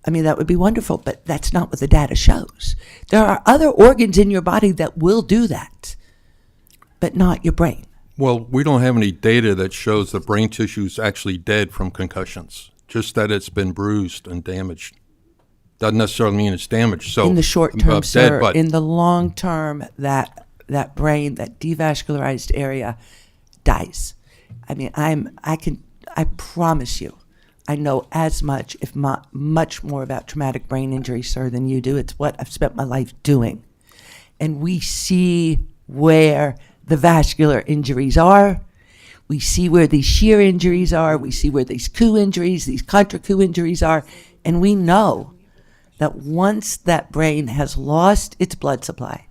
I mean, that would be wonderful, but that's not what the data shows. There are other organs in your body that will do that, but not your brain. Well, we don't have any data that shows the brain tissue is actually dead from concussions, just that it's been bruised and damaged. Doesn't necessarily mean it's damaged. So In the short term, dead, sir, but in the long term, that brain, that devascularized area dies. I mean, I promise you, I know as much, if not much more about traumatic brain injury, sir, than you do. It's what I've spent my life doing. And we see where the vascular injuries are. We see where these shear injuries are. We see where these coup injuries, these contra coup injuries are. And we know that once that brain has lost its blood supply,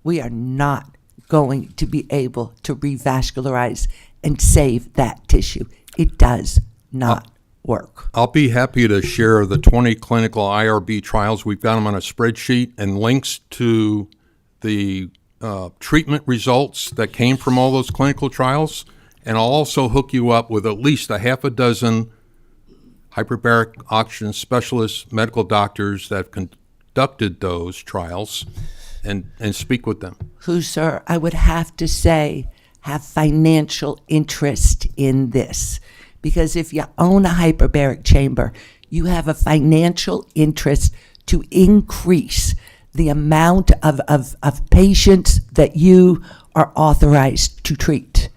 we are not going to be able to revascularize and save that tissue. It does not work. I'll be happy to share the 20 clinical IRB trials. We've got them on a spreadsheet and links to the treatment results that came from all those clinical trials. And I'll also hook you up with at least a half a dozen hyperbaric oxygen specialists, medical doctors that have conducted those trials and speak with them. Who, sir, I would have to say, have financial interest in this. Because if you own a hyperbaric chamber, you have a financial interest to increase the amount of patients that you are authorized to treat.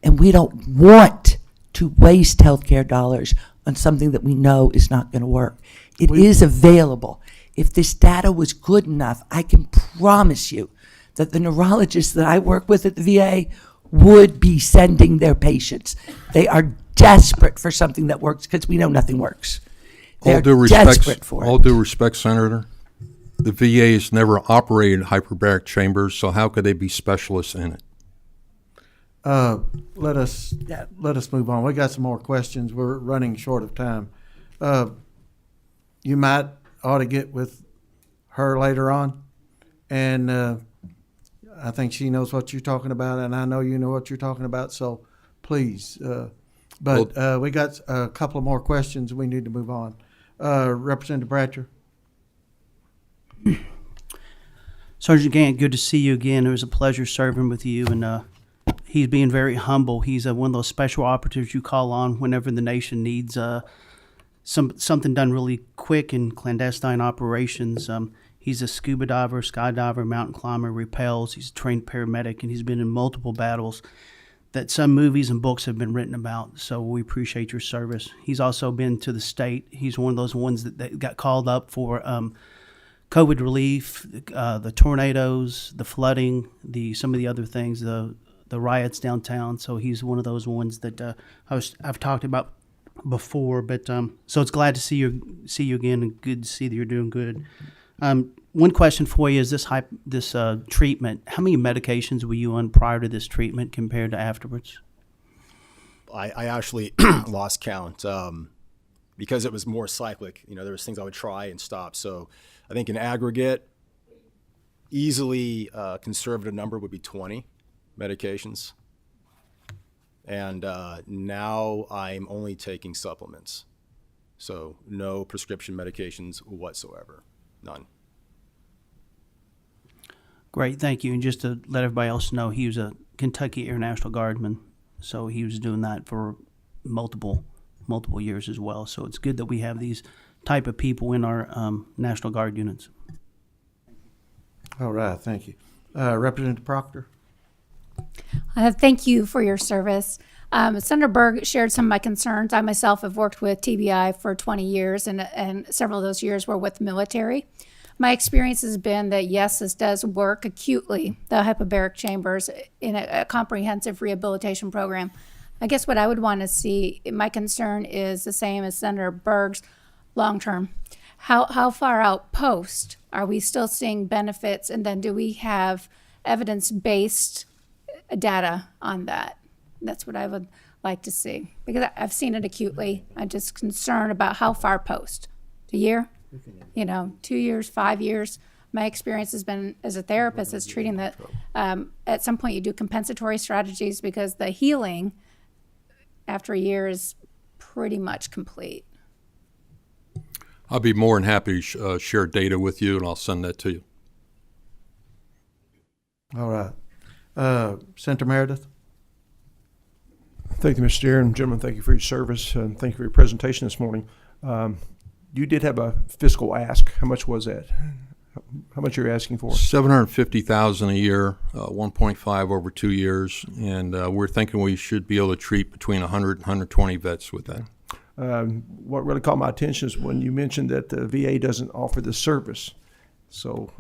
And we don't want to waste healthcare dollars on something that we know is not going to work. It is available. If this data was good enough, I can promise you that the neurologists that I work with at the VA would be sending their patients. They are desperate for something that works because we know nothing works. They're desperate for it. All due respect, Senator, the VA has never operated hyperbaric chambers, so how could they be specialists in it? Let us move on. We got some more questions. We're running short of time. You might ought to get with her later on, and I think she knows what you're talking about, and I know you know what you're talking about. So please, we got a couple of more questions. We need to move on. Representative Bratcher. Sergeant Gant, good to see you again. It was a pleasure serving with you, and he's being very humble. He's one of those special operatives you call on whenever the nation needs something done really quick in clandestine operations. He's a scuba diver, skydiver, mountain climber, rappels. He's a trained paramedic, and he's been in multiple battles that some movies and books have been written about. So we appreciate your service. He's also been to the state. He's one of those ones that got called up for COVID relief, the tornadoes, the flooding, some of the other things, the riots downtown. So he's one of those ones that I've talked about before. But so it's glad to see you again, and good to see that you're doing good. One question for you is this treatment. How many medications were you on prior to this treatment compared to afterwards? I actually lost count because it was more cyclic. You know, there was things I would try and stop. So I think in aggregate, easily conservative number would be 20 medications. And now I'm only taking supplements. So no prescription medications whatsoever. None. Great, thank you. And just to let everybody else know, he was a Kentucky Air National Guardman, so he was doing that for multiple years as well. So it's good that we have these type of people in our National Guard units. All right, thank you. Representative Proctor. Thank you for your service. Senator Berg shared some of my concerns. I myself have worked with TBI for 20 years, and several of those years were with the military. My experience has been that, yes, this does work acutely, the hyperbaric chambers, in a comprehensive rehabilitation program. I guess what I would want to see, my concern is the same as Senator Berg's long-term. How far out post are we still seeing benefits, and then do we have evidence-based data on that? That's what I would like to see, because I've seen it acutely. I'm just concerned about how far post. A year? 2 years, 5 years. My experience has been as a therapist is treating that at some point you do compensatory strategies because the healing after a year is pretty much complete. I'll be more than happy to share data with you, and I'll send that to you. All right. Senator Meredith. Thank you, Mr. Chair, and gentlemen, thank you for your service, and thank you for your presentation this morning. You did have a fiscal ask. How much was that? How much are you asking for? $750,000 a year, 1.5 over 2 years, and we're thinking we should be able to treat between 100 and 120 vets with that. What really caught my attention is when you mentioned that the VA doesn't offer this service. So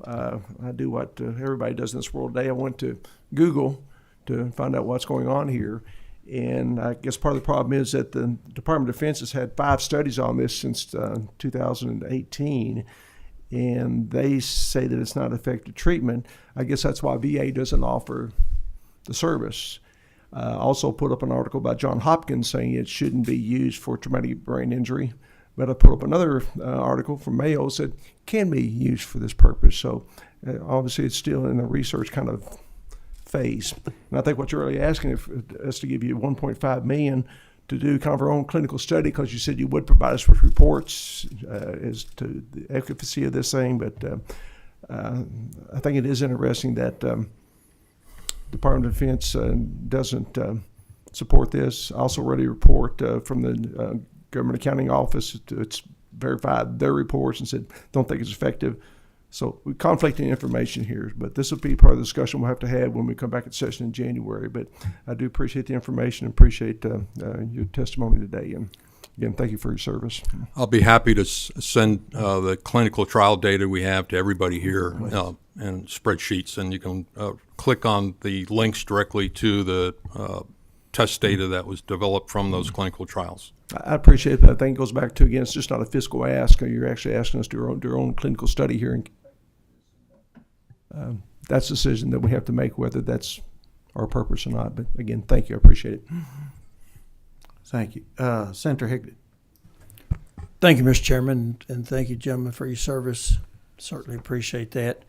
I do what everybody does in this world today. I went to Google to find out what's going on here. And I guess part of the problem is that the Department of Defense has had 5 studies on this since 2018, and they say that it's not effective treatment. I guess that's why VA doesn't offer the service. Also put up an article by John Hopkins saying it shouldn't be used for traumatic brain injury. But I put up another article from Mayo that said can be used for this purpose. So obviously it's still in the research kind of phase. And I think what you're really asking is to give you $1.5 million to do kind of our own clinical study, because you said you would provide us with reports as to the efficacy of this thing. But I think it is interesting that Department of Defense doesn't support this. I also read a report from the Government Accounting Office. It's verified their reports and said don't think it's effective. So we're conflicting information here, but this will be part of the discussion we'll have to have when we come back at session in January. But I do appreciate the information and appreciate your testimony today. And again, thank you for your service. I'll be happy to send the clinical trial data we have to everybody here and spreadsheets, and you can click on the links directly to the test data that was developed from those clinical trials. I appreciate that. I think it goes back to, again, it's just not a fiscal ask. You're actually asking us to do our own clinical study here. That's a decision that we have to make, whether that's our purpose or not. But again, thank you. I appreciate it. Thank you. Senator Higley. Thank you, Mr. Chairman, and thank you, gentlemen, for your service. Certainly appreciate that.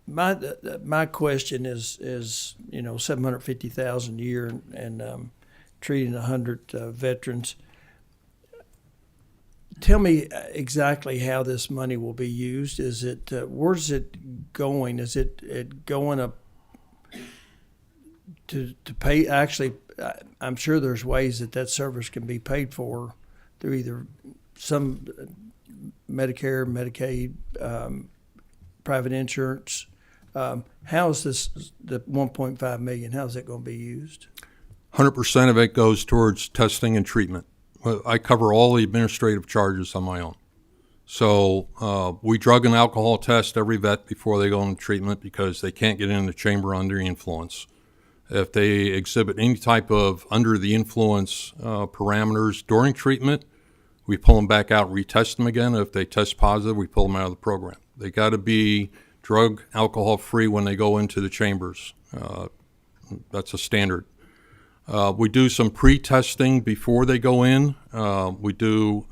My question is $750,000 a year and treating 100 veterans. tell me exactly how this money will be used. Is it where's it going? Is it going up to pay? Actually, I'm sure there's ways that service can be paid for through either some Medicare, Medicaid, private insurance. How's this the 1.5 million? How's it going to be used? 100% of it goes towards testing and treatment. I cover all the administrative charges on my own. So we drug and alcohol test every vet before they go into treatment because they can't get in the chamber under the influence. If they exhibit any type of under the influence parameters during treatment, we pull them back out and retest them again. If they test positive, we pull them out of the program. They got to be drug, alcohol free when they go into the chambers. That's a standard. We do some pre-testing before they go in. We do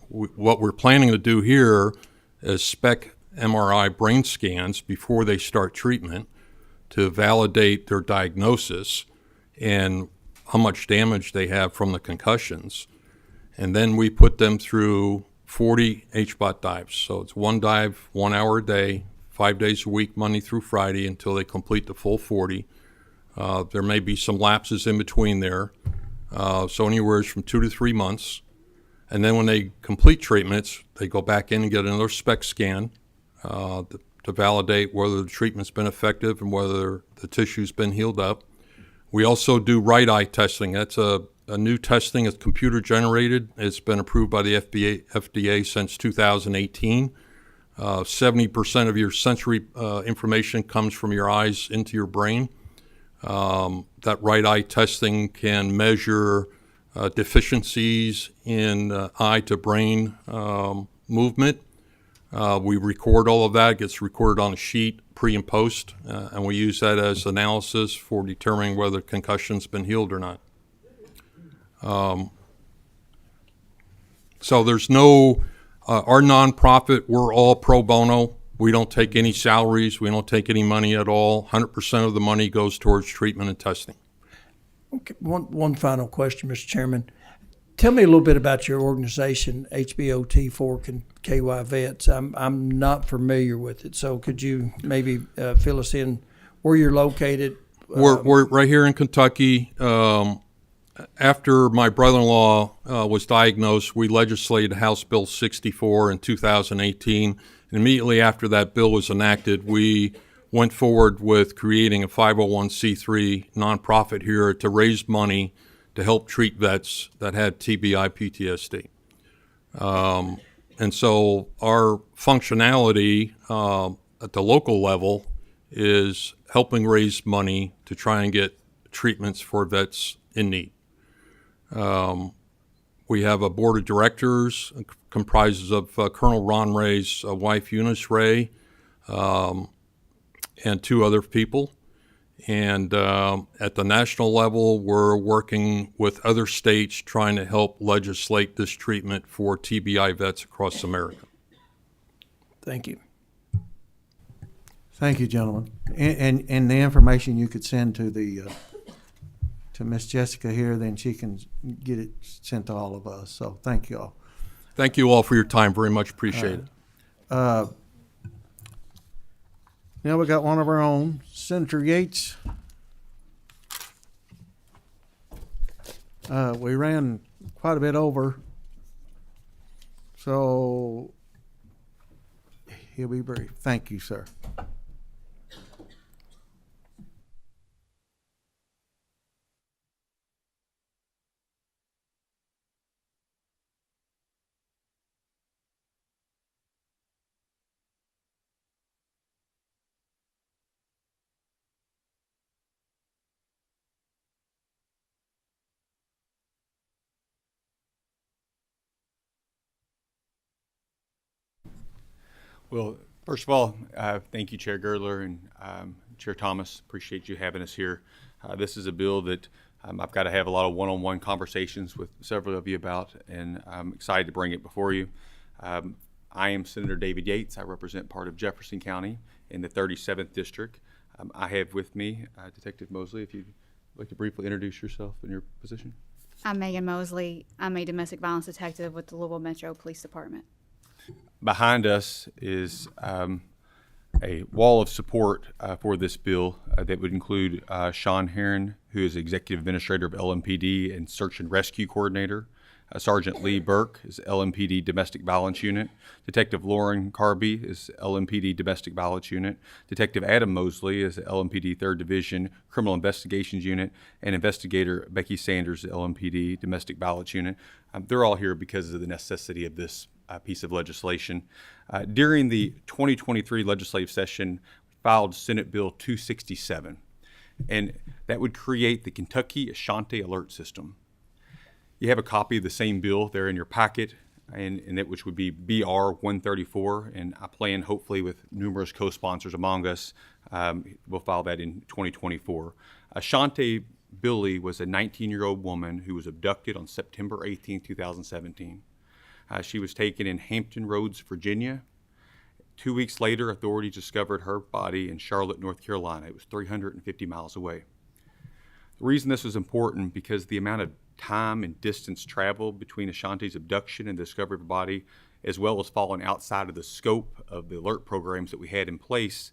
what we're planning to do here is spec MRI brain scans before they start treatment to validate their diagnosis and how much damage they have from the concussions. And then we put them through 40 HBOT dives. So it's one dive, 1 hour a day, 5 days a week, Monday through Friday, until they complete the full 40. There may be some lapses in between there, so anywhere from 2 to 3 months. And then when they complete treatments, they go back in and get another spec scan to validate whether the treatment's been effective and whether the tissue's been healed up. We also do right eye testing. That's a new testing. It's computer generated. It's been approved by the FDA since 2018. 70% of your sensory information comes from your eyes into your brain. That right eye testing can measure deficiencies in eye to brain movement. We record all of that. It gets recorded on a sheet pre and post, and we use that as analysis for determining whether concussion's been healed or not. So there's no, our nonprofit, we're all pro bono. We don't take any salaries. We don't take any money at all. 100% of the money goes towards treatment and testing. Okay, one final question, Mr. Chairman. Tell me a little bit about your organization, HBOT for KY Vets. I'm not familiar with it, so could you maybe fill us in where you're located? We're right here in Kentucky. After my brother-in-law was diagnosed, we legislated House Bill 64 in 2018. And immediately after that bill was enacted, we went forward with creating a 501c3 nonprofit here to raise money to help treat vets that had TBI PTSD. And so our functionality at the local level is helping raise money to try and get treatments for vets in need. We have a board of directors comprises of Colonel Ron Ray's wife Eunice Ray and 2 other people. And at the national level, we're working with other states trying to help legislate this treatment for TBI vets across America. Thank you. Thank you, gentlemen. And the information you could send to the to Miss Jessica here, then she can get it sent to all of us. So thank you all. Thank you all for your time. Very much appreciate it. Now we got one of our own, Senator Yates. We ran quite a bit over, so he'll be brief. Thank you, sir. Well, first of all, thank you, Chair Girdler and Chair Thomas. Appreciate you having us here. This is a bill that I've got to have a lot of one-on-one conversations with several of you about, and I'm excited to bring it before you. I am Senator David Yates. I represent part of Jefferson County in the 37th District. I have with me Detective Mosley, if you'd like to briefly introduce yourself and your position. I'm Megan Mosley. I'm a domestic violence detective with the Louisville Metro Police Department. Behind us is a wall of support for this bill that would include Sean Heron, who is Executive Administrator of LMPD and Search and Rescue Coordinator. Sergeant Lee Burke is LMPD Domestic Violence Unit. Detective Lauren Carby is LMPD Domestic Violence Unit. Detective Adam Mosley is LMPD 3rd Division Criminal Investigations Unit. And Investigator Becky Sanders, LMPD Domestic Violence Unit. They're all here because of the necessity of this piece of legislation. During the 2023 legislative session, we filed Senate Bill 267, and that would create the Kentucky Ashanti Alert System. You have a copy of the same bill there in your packet, and it, which would be BR 134, and I plan, hopefully with numerous co-sponsors among us, we'll file that in 2024. Ashanti Billy was a 19-year-old woman who was abducted on September 18, 2017. She was taken in Hampton Roads, Virginia. 2 weeks later, authorities discovered her body in Charlotte, North Carolina. It was 350 miles away. The reason this was important because the amount of time and distance traveled between Ashanti's abduction and the discovery of her body, as well as falling outside of the scope of the alert programs that we had in place,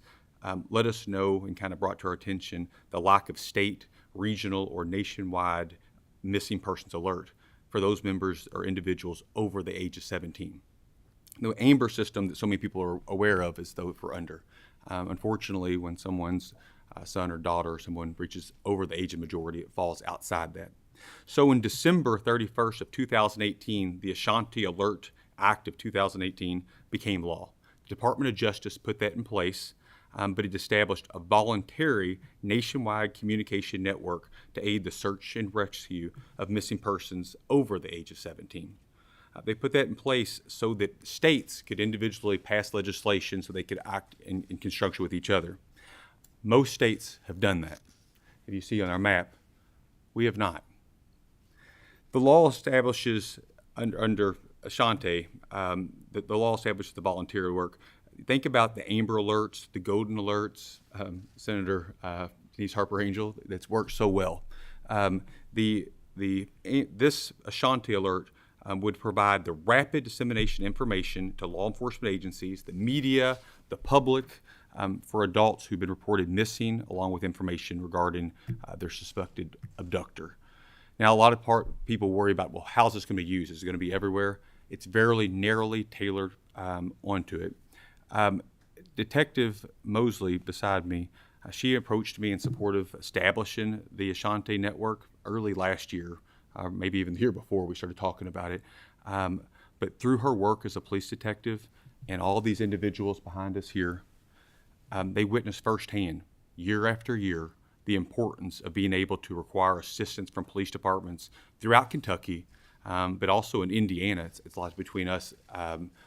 let us know and kind of brought to our attention the lack of state, regional, or nationwide missing persons alert for those members or individuals over the age of 17. The AMBER system that so many people are aware of is though for under. Unfortunately, when someone's son or daughter or someone reaches over the age of majority, it falls outside that. So in December 31st of 2018, the Ashanti Alert Act of 2018 became law. The Department of Justice put that in place, but it established a voluntary nationwide communication network to aid the search and rescue of missing persons over the age of 17. They put that in place so that states could individually pass legislation so they could act in conjunction with each other. Most states have done that. If you see on our map, we have not. The law establishes under Ashanti, the law establishes the voluntary work. Think about the Amber Alerts, the Golden Alerts, Senator Denise Harper Angel, that's worked so well. This Ashanti Alert would provide the rapid dissemination information to law enforcement agencies, the media, the public, for adults who've been reported missing, along with information regarding their suspected abductor. Now, a lot of people worry about, well, how's this going to be used? Is it going to be everywhere? It's very narrowly tailored onto it. Detective Mosley, beside me, she approached me in support of establishing the Ashanti network early last year, maybe even the year before we started talking about it. But through her work as a police detective and all these individuals behind us here, they witnessed firsthand, year after year, the importance of being able to require assistance from police departments throughout Kentucky, but also in Indiana. It's lies between us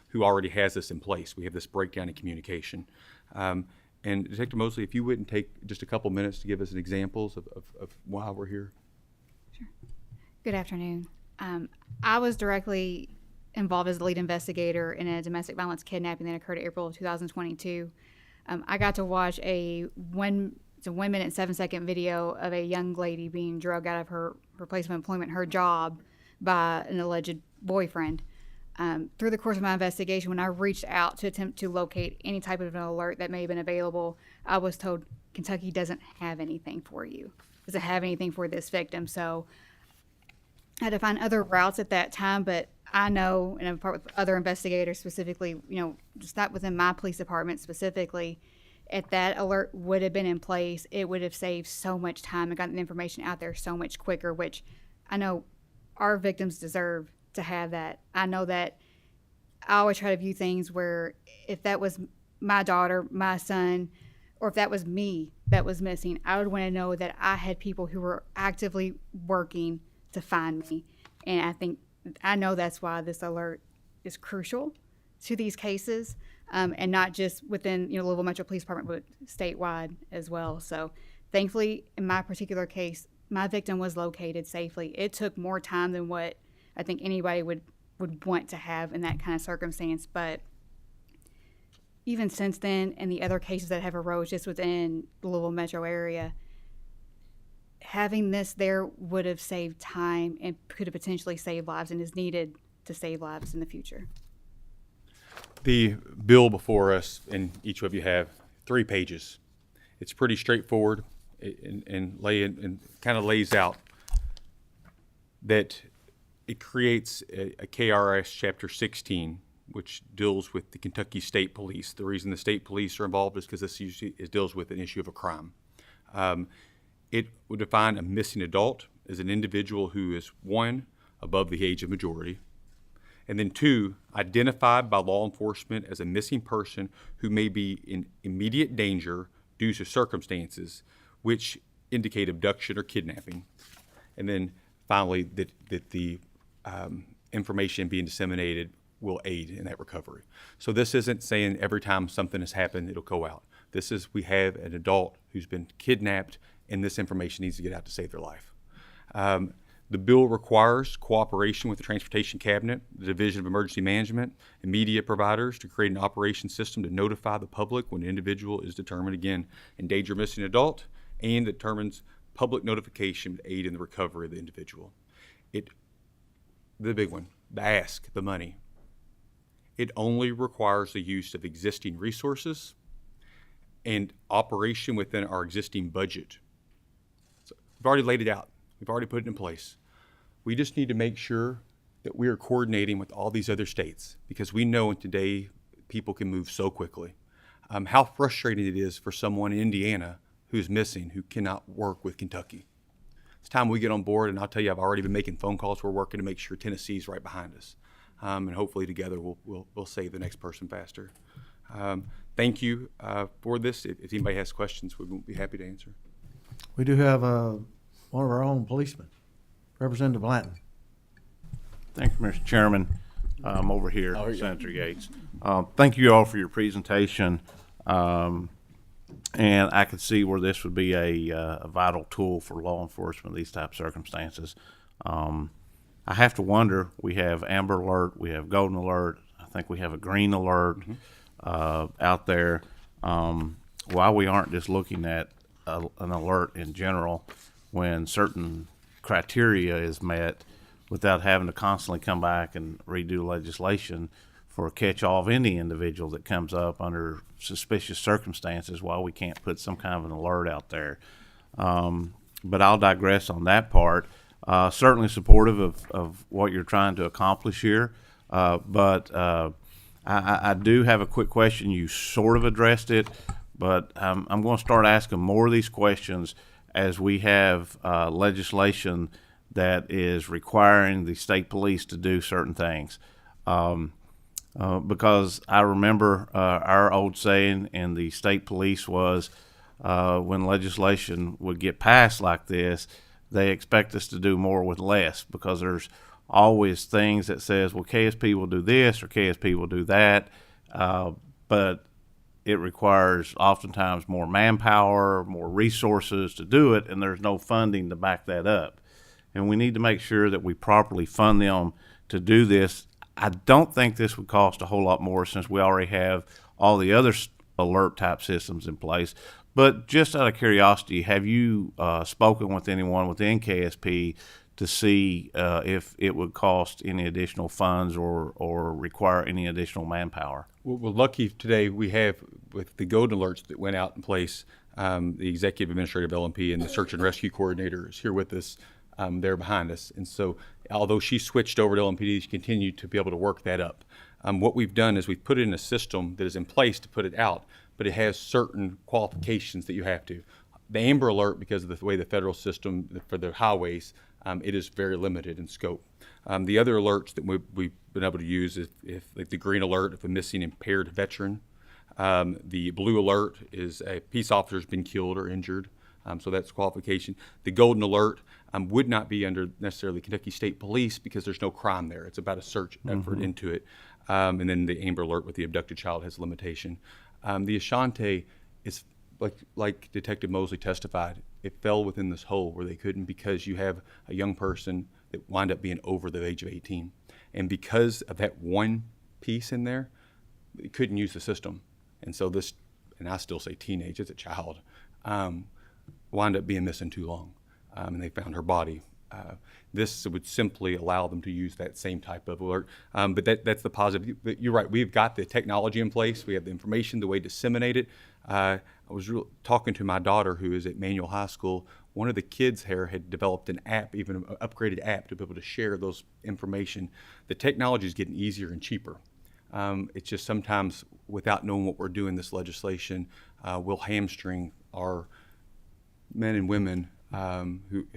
who already has this in place. We have this breakdown in communication. And Detective Mosley, if you wouldn't take just a couple minutes to give us examples of why we're here. Sure. Good afternoon. I was directly involved as the lead investigator in a domestic violence kidnapping that occurred in April of 2022. I got to watch a 1 minute and 7 second video of a young lady being drugged out of her place of employment, her job, by an alleged boyfriend. Through the course of my investigation, when I reached out to attempt to locate any type of an alert that may have been available, I was told Kentucky doesn't have anything for you, doesn't have anything for this victim. So I had to find other routes at that time, but I know, and I'm part with other investigators specifically, just not within my police department specifically, if that alert would have been in place, it would have saved so much time and gotten the information out there so much quicker, which I know our victims deserve to have that. I know that I always try to view things where if that was my daughter, my son, or if that was me that was missing, I would want to know that I had people who were actively working to find me. And I know that's why this alert is crucial to these cases, and not just within Louisville Metro Police Department, but statewide as well. So thankfully, in my particular case, my victim was located safely. It took more time than what I think anybody would want to have in that kind of circumstance. But even since then, and the other cases that have arose just within the Louisville Metro area, having this there would have saved time and could have potentially saved lives and is needed to save lives in the future. The bill before us, and each of you have 3 pages. It's pretty straightforward and kind of lays out that it creates a KRS Chapter 16, which deals with the Kentucky State Police. The reason the state police are involved is because this usually deals with an issue of a crime. It would define a missing adult as an individual who is 1, above the age of majority, and then 2, identified by law enforcement as a missing person who may be in immediate danger due to circumstances which indicate abduction or kidnapping. And then finally, that the information being disseminated will aid in that recovery. So this isn't saying every time something has happened, it'll go out. This is, we have an adult who's been kidnapped and this information needs to get out to save their life. The bill requires cooperation with the Transportation Cabinet, the Division of Emergency Management, and media providers to create an operation system to notify the public when an individual is determined, again, in danger of missing adult, and determines public notification to aid in the recovery of the individual. The big one, the ask, the money. It only requires the use of existing resources and operation within our existing budget. So we've already laid it out. We've already put it in place. We just need to make sure that we are coordinating with all these other states, because we know today people can move so quickly. How frustrating it is for someone in Indiana who's missing, who cannot work with Kentucky. It's time we get on board, and I'll tell you, I've already been making phone calls. We're working to make sure Tennessee's right behind us. And hopefully together we'll save the next person faster. Thank you for this. If anybody has questions, we'll be happy to answer. We do have one of our own policemen, Representative Blanton. Thank you, Mr. Chairman. I'm over here, Senator Yates. Thank you all for your presentation. And I could see where this would be a vital tool for law enforcement in these type of circumstances. I have to wonder, we have Amber Alert, we have Golden Alert, I think we have a Green Alert out there. Why we aren't just looking at an alert in general when certain criteria is met without having to constantly come back and redo legislation for a catch-all of any individual that comes up under suspicious circumstances, while we can't put some kind of an alert out there. But I'll digress on that part. Certainly supportive of what you're trying to accomplish here, but I do have a quick question. You sort of addressed it, but I'm going to start asking more of these questions as we have legislation that is requiring the state police to do certain things. Because I remember our old saying in the state police was when legislation would get passed like this, they expect us to do more with less, because there's always things that says, well, KSP will do this or KSP will do that, but it requires oftentimes more manpower, more resources to do it, and there's no funding to back that up. And we need to make sure that we properly fund them to do this. I don't think this would cost a whole lot more, since we already have all the other alert type systems in place. But just out of curiosity, have you spoken with anyone within KSP to see if it would cost any additional funds or require any additional manpower? Well, lucky today we have, with the golden alerts that went out in place, the executive administrator of LMP and the search and rescue coordinator is here with us. They're behind us. And so although she switched over to LMPD, she continued to be able to work that up. What we've done is we've put it in a system that is in place to put it out, but it has certain qualifications that you have to. The Amber Alert, because of the way the federal system for the highways, it is very limited in scope. The other alerts that we've been able to use is like the Green Alert, if a missing impaired veteran. The Blue Alert is a peace officer's been killed or injured. So that's qualification. The Golden Alert would not be under necessarily Kentucky State Police, because there's no crime there. It's about a search effort into it. And then the Amber Alert with the abducted child has limitation. The Ashanti is, like Detective Mosley testified, it fell within this hole where they couldn't, because you have a young person that wind up being over the age of 18. And because of that one piece in there, they couldn't use the system. And so this, and I still say teenage, it's a child, wind up being missing too long. and they found her body. This would simply allow them to use that same type of alert. But that's the positive. You're right. We've got the technology in place. We have the information, the way to disseminate it. I was talking to my daughter, who is at Manual High School. One of the kids here had developed an app, even an upgraded app, to be able to share those information. The technology is getting easier and cheaper. It's just sometimes, without knowing what we're doing, this legislation will hamstring our men and women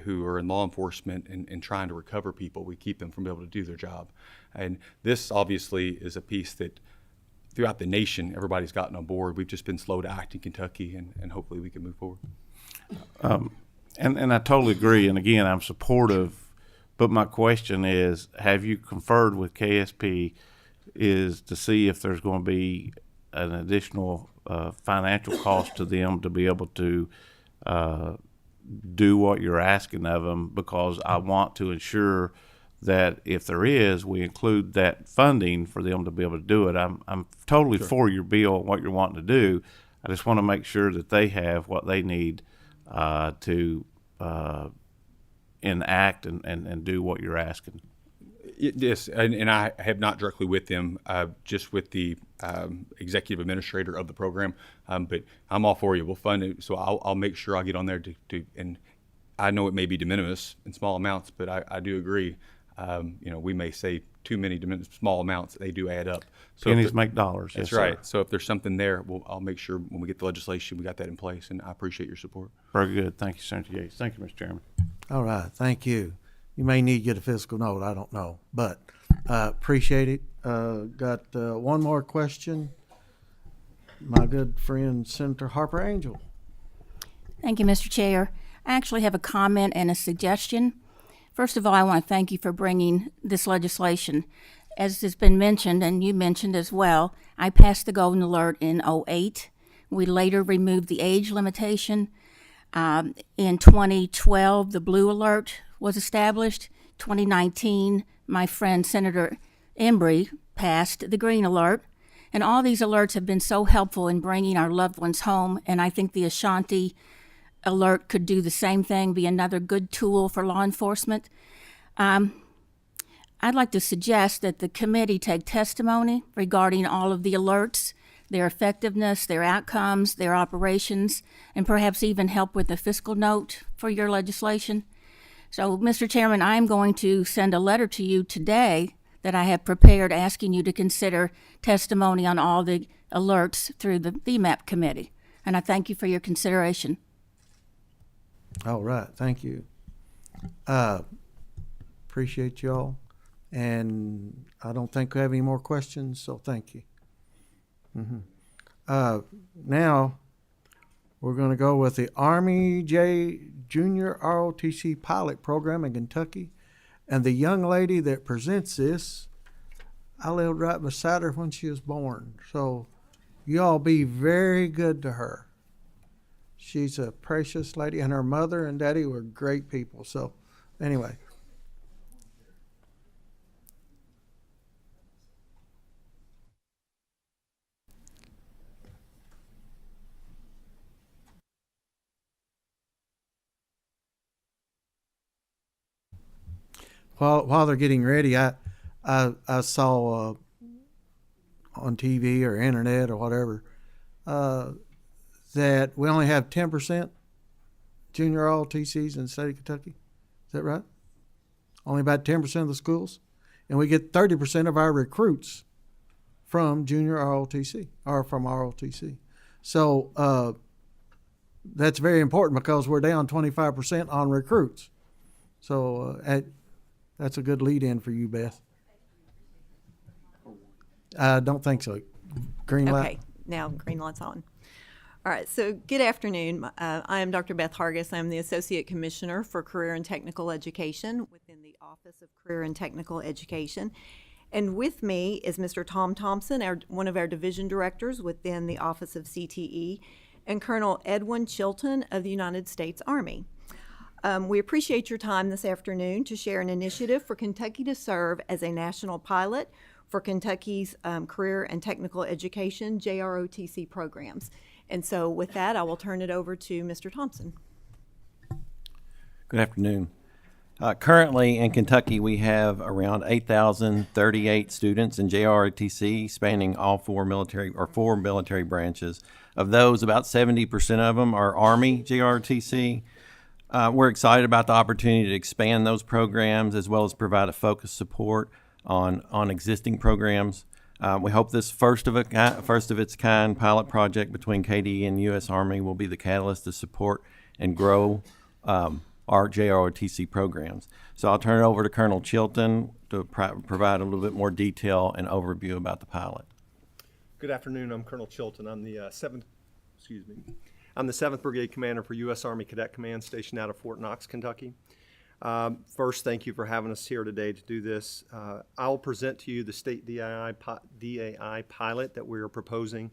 who are in law enforcement and trying to recover people. We keep them from being able to do their job. And this obviously is a piece that throughout the nation, everybody's gotten on board. We've just been slow to act in Kentucky, and hopefully we can move forward. And I totally agree. And again, I'm supportive. But my question is, have you conferred with KSP is to see if there's going to be an additional financial cost to them to be able to do what you're asking of them? Because I want to ensure that if there is, we include that funding for them to be able to do it. I'm totally for your bill and what you're wanting to do. I just want to make sure that they have what they need to enact and do what you're asking. Yes, and I have not directly with them, just with the executive administrator of the program. But I'm all for you. We'll fund it, so I'll make sure I get on there to. And I know it may be de minimis in small amounts, but I do agree. We may say too many small amounts; they do add up. So pennies make dollars. That's yes, right. Sir. So if there's something there, I'll make sure when we get the legislation, we got that in place. And I appreciate your support. Very good. Thank you, Senator Yates. Thank you, Mr. Chairman. All right, thank you. You may need to get a fiscal note, I don't know, but appreciate it. Got one more question. My good friend, Senator Harper Angel. Thank you, Mr. Chair. I actually have a comment and a suggestion. First of all, I want to thank you for bringing this legislation. As has been mentioned, and you mentioned as well, I passed the Golden Alert in 2008. We later removed the age limitation. In 2012, the Blue Alert was established. 2019, my friend Senator Embry passed the Green Alert. And all these alerts have been so helpful in bringing our loved ones home. And I think the Ashanti alert could do the same thing, be another good tool for law enforcement. I'd like to suggest that the committee take testimony regarding all of the alerts, their effectiveness, their outcomes, their operations, and perhaps even help with a fiscal note for your legislation. So, Mr. Chairman, I'm going to send a letter to you today that I have prepared asking you to consider testimony on all the alerts through the VMAP committee. And I thank you for your consideration. All right, thank you. Appreciate y'all. And I don't think we have any more questions, so thank you. Now, we're going to go with the Army Junior ROTC pilot program in Kentucky. And the young lady that presents this, I lived right beside her when she was born. So you all be very good to her. She's a precious lady, and her mother and daddy were great people. So anyway. While they're getting ready, I saw on TV or internet or whatever that we only have 10% junior ROTCs in the state of Kentucky. Is that right? Only about 10% of the schools, and we get 30% of our recruits from junior ROTC or from ROTC. So that's very important because we're down 25% on recruits. So that's a good lead-in for you, Beth. I don't think so. Green light? Okay, now green light's on. All right, so good afternoon. I am Dr. Beth Hargis. I'm the Associate Commissioner for Career and Technical Education within the Office of Career and Technical Education. And with me is Mr. Tom Thompson, one of our division directors within the Office of CTE, and Colonel Edwin Chilton of the United States Army. We appreciate your time this afternoon to share an initiative for Kentucky to serve as a national pilot for Kentucky's Career and Technical Education, JROTC programs. And so with that, I will turn it over to Mr. Thompson. Good afternoon. Currently in Kentucky, we have around 8,038 students in JROTC spanning all four military branches. Of those, about 70% of them are Army JROTC. We're excited about the opportunity to expand those programs as well as provide a focused support on existing programs. We hope this first of its kind pilot project between KDE and U.S. Army will be the catalyst to support and grow our JROTC programs. So I'll turn it over to Colonel Chilton to provide a little bit more detail and overview about the pilot. Good afternoon. I'm Colonel Chilton. I'm the I'm the 7th Brigade Commander for U.S. Army Cadet Command stationed out of Fort Knox, Kentucky. First, thank you for having us here today to do this. I'll present to you the state DAI pilot that we are proposing.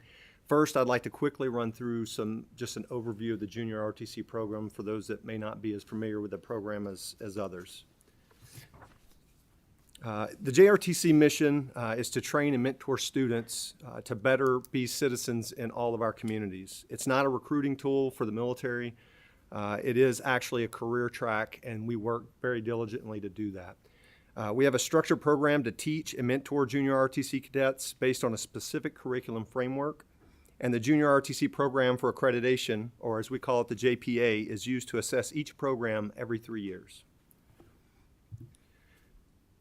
First, I'd like to quickly run through just an overview of the Junior ROTC program for those that may not be as familiar with the program as others. The JROTC mission is to train and mentor students to better be citizens in all of our communities. It's not a recruiting tool for the military. It is actually a career track, and we work very diligently to do that. We have a structured program to teach and mentor junior ROTC cadets based on a specific curriculum framework. And the Junior ROTC program for accreditation, or as we call it, the JPA, is used to assess each program every 3 years.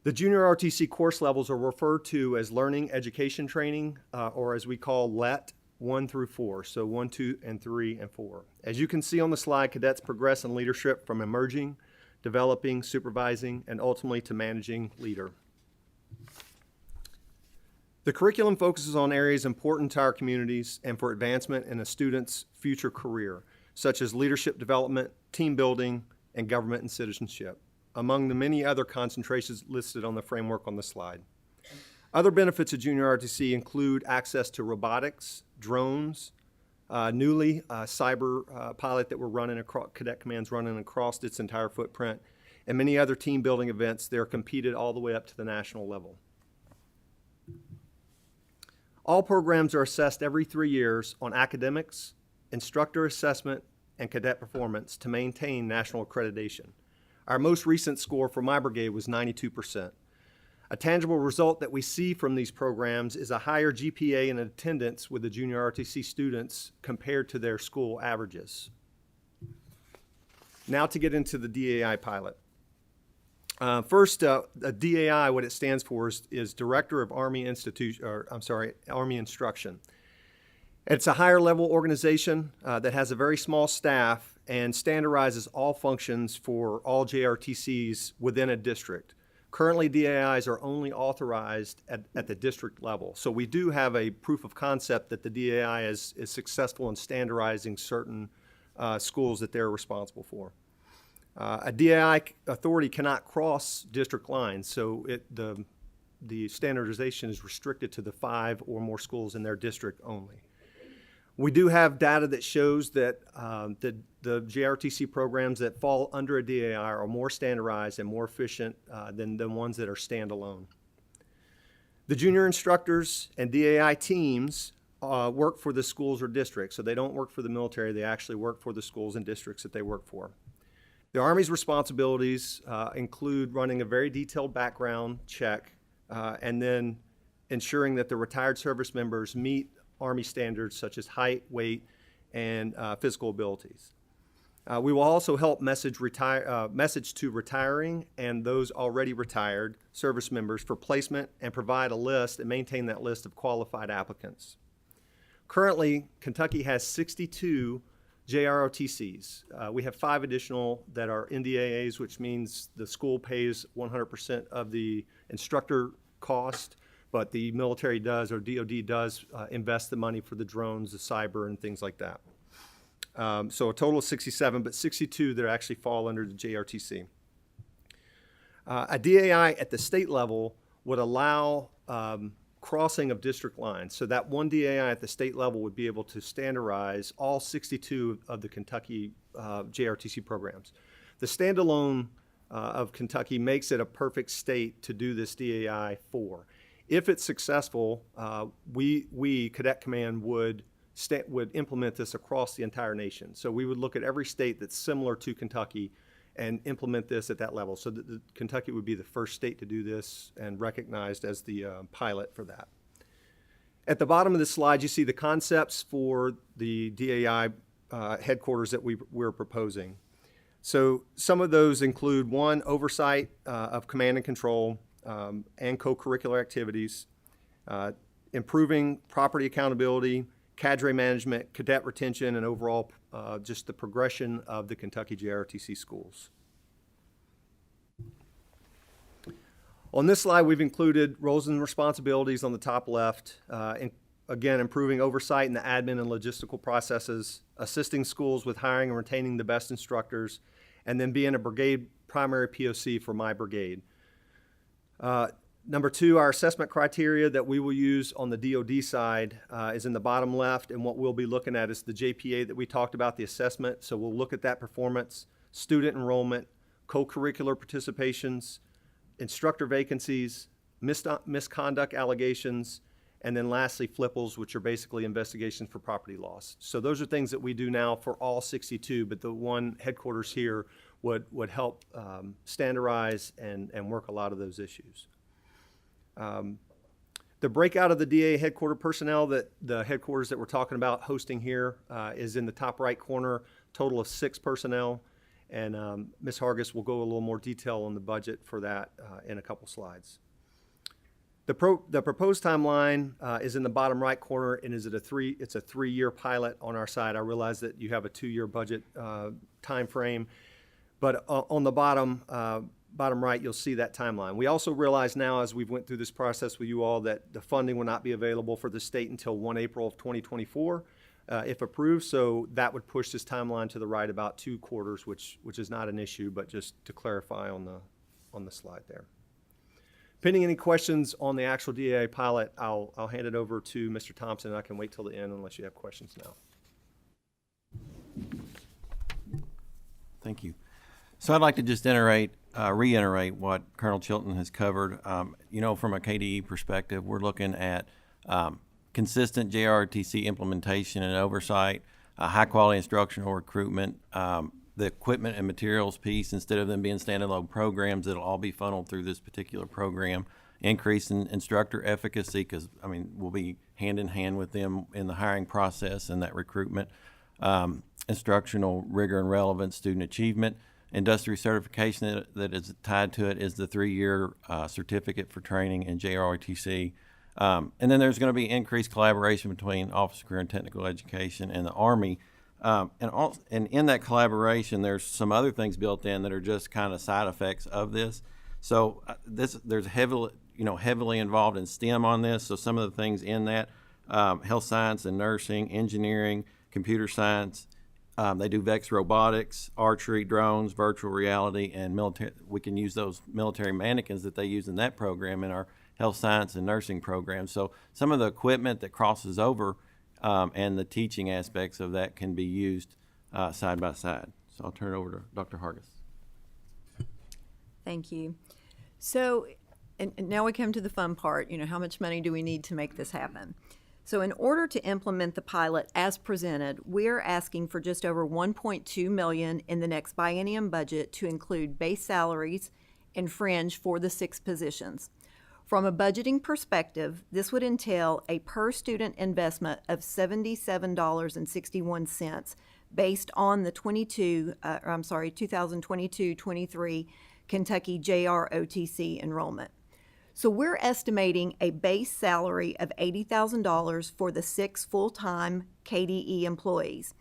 The Junior ROTC course levels are referred to as Learning Education Training, or as we call LET 1 through 4, so 1, 2, and 3, and 4. As you can see on the slide, cadets progress in leadership from emerging, developing, supervising, and ultimately to managing leader. The curriculum focuses on areas important to our communities and for advancement in a student's future career, such as leadership development, team building, and government and citizenship, among the many other concentrations listed on the framework on the slide. Other benefits of Junior ROTC include access to robotics, drones, newly cyber pilot that we're running Cadet Command's running across its entire footprint, and many other team building events. They're competed all the way up to the national level. All programs are assessed every 3 years on academics, instructor assessment, and cadet performance to maintain national accreditation. Our most recent score for my brigade was 92%. A tangible result that we see from these programs is a higher GPA and attendance with the Junior ROTC students compared to their school averages. Now to get into the DAI pilot. First, a DAI, what it stands for is Director of Army Army Instruction. It's a higher level organization that has a very small staff and standardizes all functions for all JRTCs within a district. Currently, DAIs are only authorized at the district level. So we do have a proof of concept that the DAI is successful in standardizing certain schools that they're responsible for. A DAI authority cannot cross district lines, so the standardization is restricted to the 5 or more schools in their district only. We do have data that shows that the JRTC programs that fall under a DAI are more standardized and more efficient than the ones that are standalone. The junior instructors and DAI teams work for the schools or districts, so they don't work for the military, they actually work for the schools and districts that they work for. The Army's responsibilities include running a very detailed background check and then ensuring that the retired service members meet Army standards such as height, weight, and physical abilities. We will also help message to retiring and those already retired service members for placement and provide a list and maintain that list of qualified applicants. Currently, Kentucky has 62 JROTCs. We have 5 additional that are NDAAs, which means the school pays 100% of the instructor cost, but the military does, or DOD does, invest the money for the drones, the cyber, and things like that. So a total of 67, but 62 that actually fall under the JRTC. A DAI at the state level would allow crossing of district lines. So that one DAI at the state level would be able to standardize all 62 of the Kentucky JRTC programs. The standalone of Kentucky makes it a perfect state to do this DAI for. If it's successful, we Cadet Command would implement this across the entire nation. So we would look at every state that's similar to Kentucky and implement this at that level. So Kentucky would be the first state to do this and recognized as the pilot for that. At the bottom of this slide, you see the concepts for the DAI headquarters that we're proposing. So some of those include, one, oversight of command and control and co-curricular activities, improving property accountability, cadre management, cadet retention, and overall just the progression of the Kentucky JROTC schools. On this slide, we've included roles and responsibilities on the top left. Again, improving oversight in the admin and logistical processes, assisting schools with hiring and retaining the best instructors, and then being a brigade primary POC for my brigade. Number two, our assessment criteria that we will use on the DoD side is in the bottom left, and what we'll be looking at is the JPA that we talked about, the assessment. So we'll look at that performance, student enrollment, co-curricular participations, instructor vacancies, misconduct allegations, and then lastly, flippals, which are basically investigations for property loss. So those are things that we do now for all 62, but the one headquarters here would help standardize and work a lot of those issues. The breakout of the DA headquarter personnel, that the headquarters that we're talking about hosting here is in the top right corner, total of 6 personnel. And Ms. Hargis will go a little more detail on the budget for that in a couple slides. The proposed timeline is in the bottom right corner, and it's a 3-year pilot on our side. I realize that you have a 2-year budget time frame, but on the bottom right, you'll see that timeline. We also realize now, as we've went through this process with you all, that the funding will not be available for the state until 1 April of 2024, if approved. So that would push this timeline to the right about 2 quarters, which is not an issue, but just to clarify on the slide there. Pending any questions on the actual DAA pilot, I'll hand it over to Mr. Thompson, and I can wait till the end unless you have questions now. Thank you. So I'd like to just reiterate what Colonel Chilton has covered. You know, from a KDE perspective, we're looking at consistent JROTC implementation and oversight, high-quality instructional recruitment, the equipment and materials piece, instead of them being standalone programs, it'll all be funneled through this particular program. Increase in instructor efficacy, because, I mean, we'll be hand in hand with them in the hiring process and that recruitment. Instructional rigor and relevance, student achievement. Industry certification that is tied to it is the 3-year certificate for training in JROTC. And then there's going to be increased collaboration between Office of Career and Technical Education and the Army. And in that collaboration, there's some other things built in that are just kind of side effects of this. So there's heavily involved in STEM on this. So some of the things in that, health science and nursing, engineering, computer science. They do VEX robotics, archery, drones, virtual reality, and military. We can use those military mannequins that they use in that program in our health science and nursing program. So some of the equipment that crosses over and the teaching aspects of that can be used side by side. So I'll turn it over to Dr. Hargis. Thank you. So, and now we come to the fun part. You know, how much money do we need to make this happen? So in order to implement the pilot as presented, we're asking for just over $1.2 million in the next biennium budget to include base salaries and fringe for the 6 positions. From a budgeting perspective, this would entail a per student investment of $77.61 based on the 2022-23 Kentucky JROTC enrollment. So we're estimating a base salary of $80,000 for the 6 full-time KDE employees.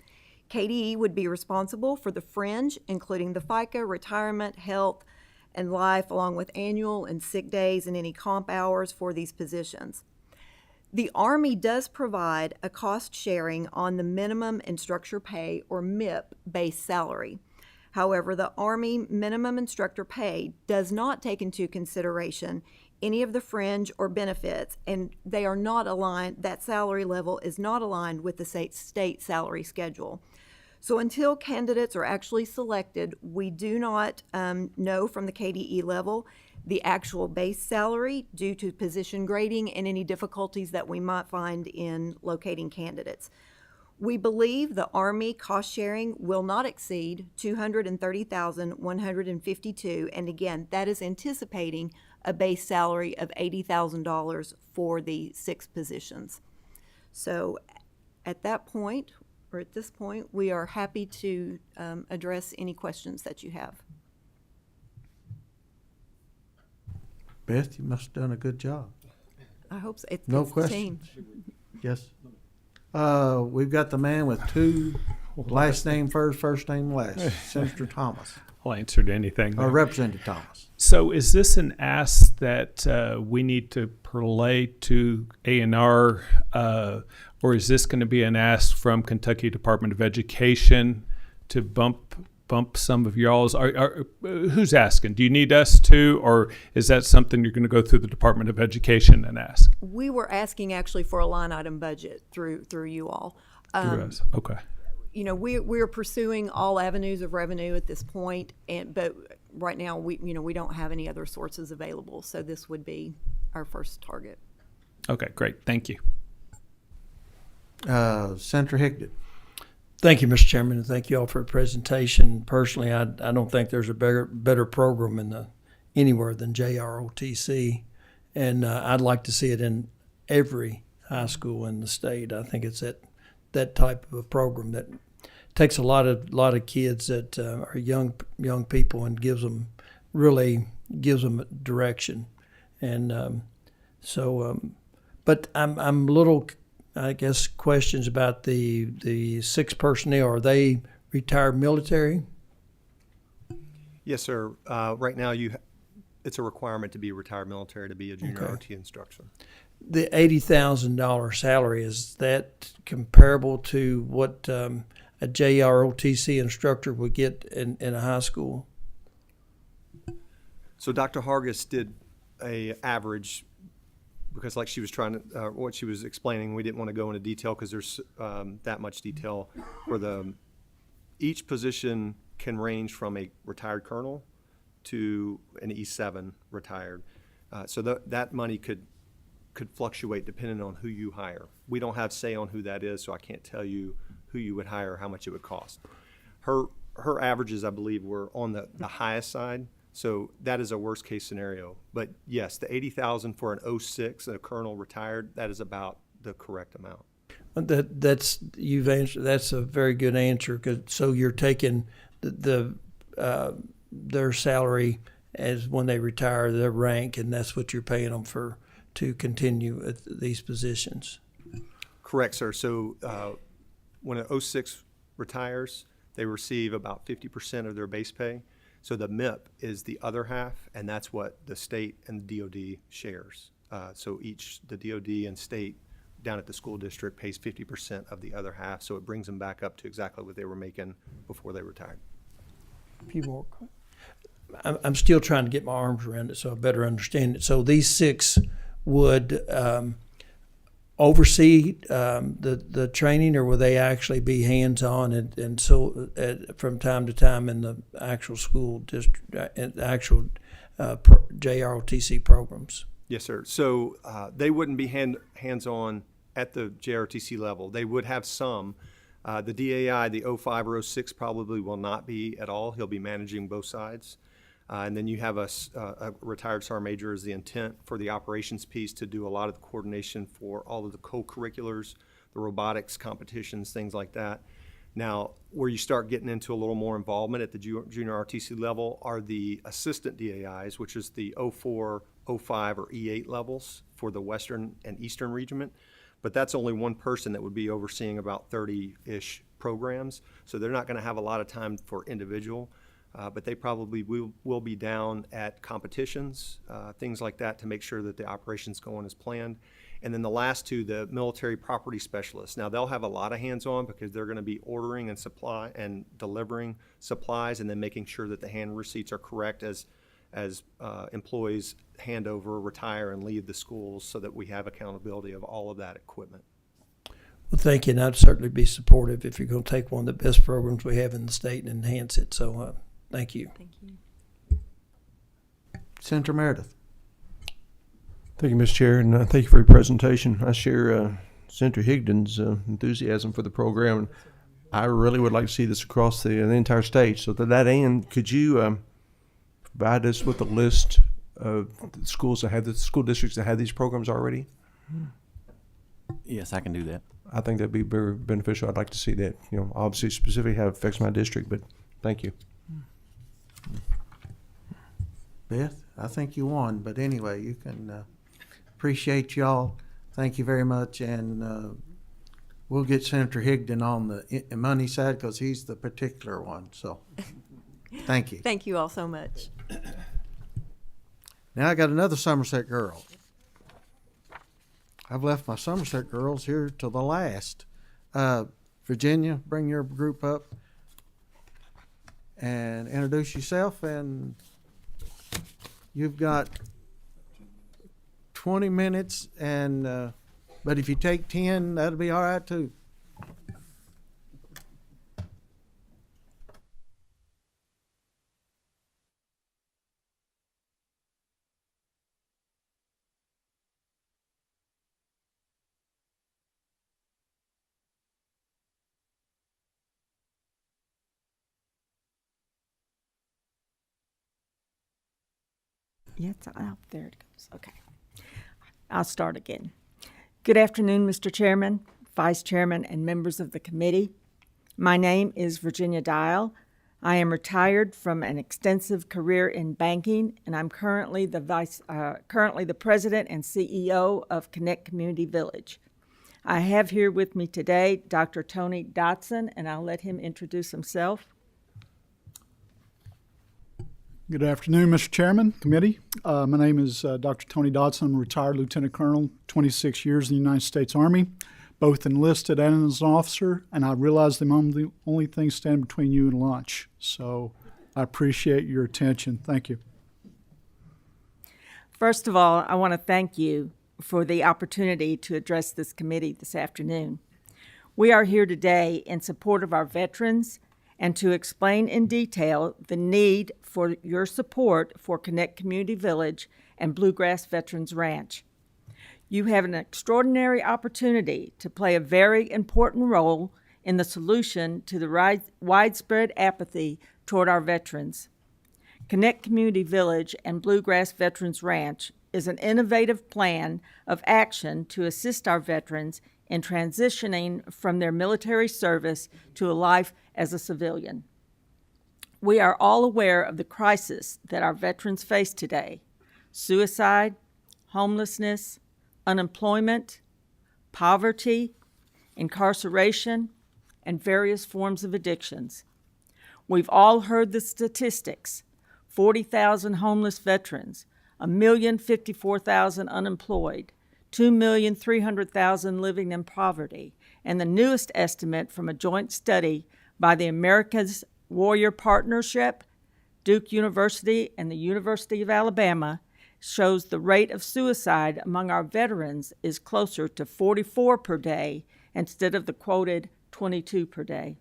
KDE would be responsible for the fringe, including the FICA, retirement, health, and life, along with annual and sick days and any comp hours for these positions. The Army does provide a cost sharing on the minimum instructor pay, or MIP, base salary. However, the Army minimum instructor pay does not take into consideration any of the fringe or benefits, and they are not aligned, that salary level is not aligned with the state salary schedule. So until candidates are actually selected, we do not know from the KDE level the actual base salary due to position grading and any difficulties that we might find in locating candidates. We believe the Army cost sharing will not exceed $230,152, and again, that is anticipating a base salary of $80,000 for the 6 positions. So at that point, or at this point, we are happy to address any questions that you have. Beth, you must have done a good job. I hope so. It's No the questions? team. Yes. We've got the man with 2 last name first name last, Senator Thomas. I'll answer to anything. Or Representative Thomas. So is this an ask that we need to relay to A&R, or is this going to be an ask from Kentucky Department of Education to bump some of y'all's? Who's asking? Do you need us to, or is that something you're going to go through the Department of Education and ask? We were asking actually for a line item budget through you all. Through us. Okay. You know, we're pursuing all avenues of revenue at this point, but right now we don't have any other sources available, so this would be our first target. Okay, great. Thank you. Senator Higdon. Thank you, Mr. Chairman, and thank you all for the presentation. Personally, I don't think there's a better program anywhere than JROTC, and I'd like to see it in every high school in the state. I think it's that type of a program that takes a lot of kids that are young people and gives them direction, and but I'm a little, I guess, questions about the 6 personnel. Are they retired military? Yes, sir. Right now, it's a requirement to be retired military to be a junior ROT instructor. The $80,000 salary, is that comparable to what a JROTC instructor would get in a high school? So Dr. Hargis did a average, because like she was trying to, what she was explaining, we didn't want to go into detail because there's that much detail. Each position can range from a retired colonel to an E7 retired. So that money could fluctuate depending on who you hire. We don't have say on who that is, so I can't tell you who you would hire or how much it would cost. Her averages, I believe, were on the highest side, so that is a worst case scenario. But yes, the $80,000 for an 06, a colonel retired, that is about the correct amount. You've answered. That's a very good answer. So you're taking their salary as when they retire, their rank, and that's what you're paying them to continue at these positions. Correct, sir. So when an 06 retires, they receive about 50% of their base pay. So the MIP is the other half, and that's what the state and the DOD shares. So the DOD and state down at the school district pays 50% of the other half, so it brings them back up to exactly what they were making before they retired. A few more. I'm still trying to get my arms around it so I better understand it. So these 6 would oversee the training, or will they actually be hands-on and so from time to time in the actual school district, actual JROTC programs? Yes, sir. So they wouldn't be hands-on at the JROTC level. They would have some. The DAI, the 05 or 06 probably will not be at all. He'll be managing both sides. And then you have a retired sergeant major is the intent for the operations piece to do a lot of the coordination for all of the co-curriculars, the robotics competitions, things like that. Now, where you start getting into a little more involvement at the junior RTC level are the assistant DAIs, which is the 04, 05, or E8 levels for the Western and Eastern Regiment. But that's only one person that would be overseeing about 30-ish programs. So they're not going to have a lot of time for individual. But they probably will be down at competitions, things like that, to make sure that the operation's going as planned. And then the last 2, the military property specialists. Now they'll have a lot of hands-on because they're going to be ordering and delivering supplies, and then making sure that the hand receipts are correct as employees hand over, retire, and leave the schools, so that we have accountability of all of that equipment. Well, thank you, and I'd certainly be supportive if you're going to take one of the best programs we have in the state and enhance it. So. Thank you. Thank you. Senator Meredith. Thank you, Mr. Chair, and thank you for your presentation. I share Senator Higdon's enthusiasm for the program. I really would like to see this across the entire state. So to that end, could you provide us with a list of the schools that have the school districts that have these programs already? Yes, I can do that. I think that'd be very beneficial. I'd like to see that. You know, obviously specifically how it affects my district, but thank you. Beth, I think you won, but anyway, you can appreciate y'all. Thank you very much, and we'll get Senator Higdon on the money side because he's the particular one. So, thank you. Thank you all so much. Now I got another Somerset girl. I've left my Somerset girls here till the last. Virginia, bring your group up and introduce yourself. And you've got 20 minutes, and but if you take 10, that'll be all right too. Yeah, it's out there. It goes. Okay. I'll start again. Good afternoon, Mr. Chairman, Vice Chairman, and members of the committee. My name is Virginia Dial. I am retired from an extensive career in banking, and I'm currently the president and CEO of Connect Community Village. I have here with me today Dr. Tony Dotson, and I'll let him introduce himself. Good afternoon, Mr. Chairman, committee. My name is Dr. Tony Dodson. I'm a retired Lieutenant Colonel, 26 years in the United States Army, both enlisted and as an officer, and I realize that I'm the only thing standing between you and lunch. So I appreciate your attention. Thank you. First of all, I want to thank you for the opportunity to address this committee this afternoon. We are here today in support of our veterans and to explain in detail the need for your support for Connect Community Village and Bluegrass Veterans Ranch. You have an extraordinary opportunity to play a very important role in the solution to the widespread apathy toward our veterans. Connect Community Village and Bluegrass Veterans Ranch is an innovative plan of action to assist our veterans in transitioning from their military service to a life as a civilian. We are all aware of the crisis that our veterans face today: suicide, homelessness, unemployment, poverty, incarceration, and various forms of addictions. We've all heard the statistics: 40,000 homeless veterans, 1,054,000 unemployed, 2,300,000 living in poverty, and the newest estimate from a joint study by the America's Warrior Partnership, Duke University, and the University of Alabama shows the rate of suicide among our veterans is closer to 44 per day instead of the quoted 22 per day.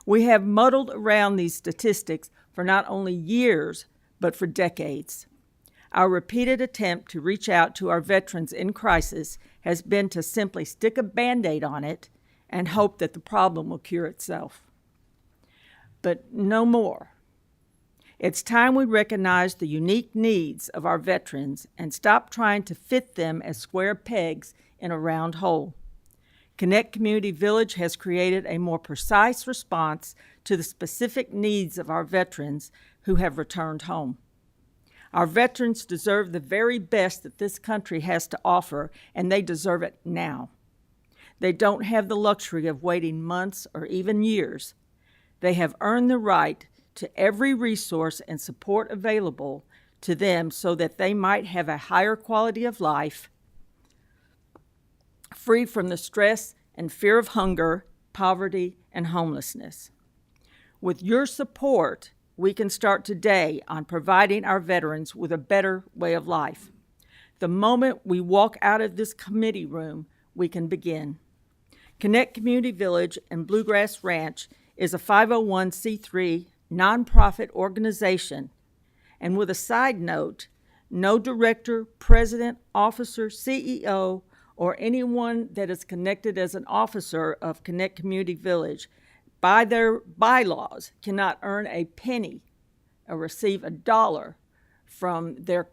We have muddled around these statistics for not only years, but for decades. Our repeated attempt to reach out to our veterans in crisis has been to simply stick a Band-Aid on it and hope that the problem will cure itself. But no more. It's time we recognize the unique needs of our veterans and stop trying to fit them as square pegs in a round hole. Connect Community Village has created a more precise response to the specific needs of our veterans who have returned home. Our veterans deserve the very best that this country has to offer, and they deserve it now. They don't have the luxury of waiting months or even years. They have earned the right to every resource and support available to them so that they might have a higher quality of life, free from the stress and fear of hunger, poverty, and homelessness. With your support, we can start today on providing our veterans with a better way of life. The moment we walk out of this committee room, we can begin. Connect Community Village and Bluegrass Ranch is a 501c3 nonprofit organization. And with a side note, no director, president, officer, CEO, or anyone that is connected as an officer of Connect Community Village by their bylaws cannot earn a penny or receive $1 from their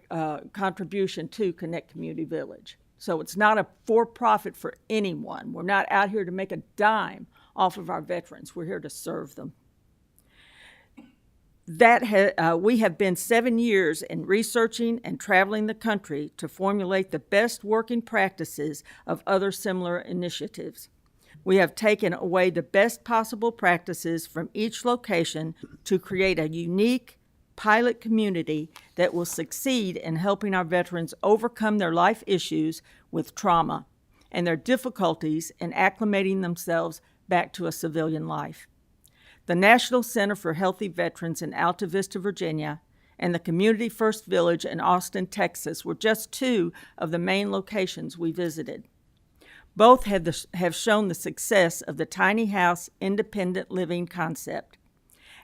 contribution to Connect Community Village. So it's not a for-profit for anyone. We're not out here to make a dime off of our veterans. We're here to serve them. We have been 7 years in researching and traveling the country to formulate the best working practices of other similar initiatives. We have taken away the best possible practices from each location to create a unique pilot community that will succeed in helping our veterans overcome their life issues with trauma and their difficulties in acclimating themselves back to a civilian life. The National Center for Healthy Veterans in Alta Vista, Virginia, and the Community First Village in Austin, Texas, were just two of the main locations we visited. Both have shown the success of the tiny house independent living concept.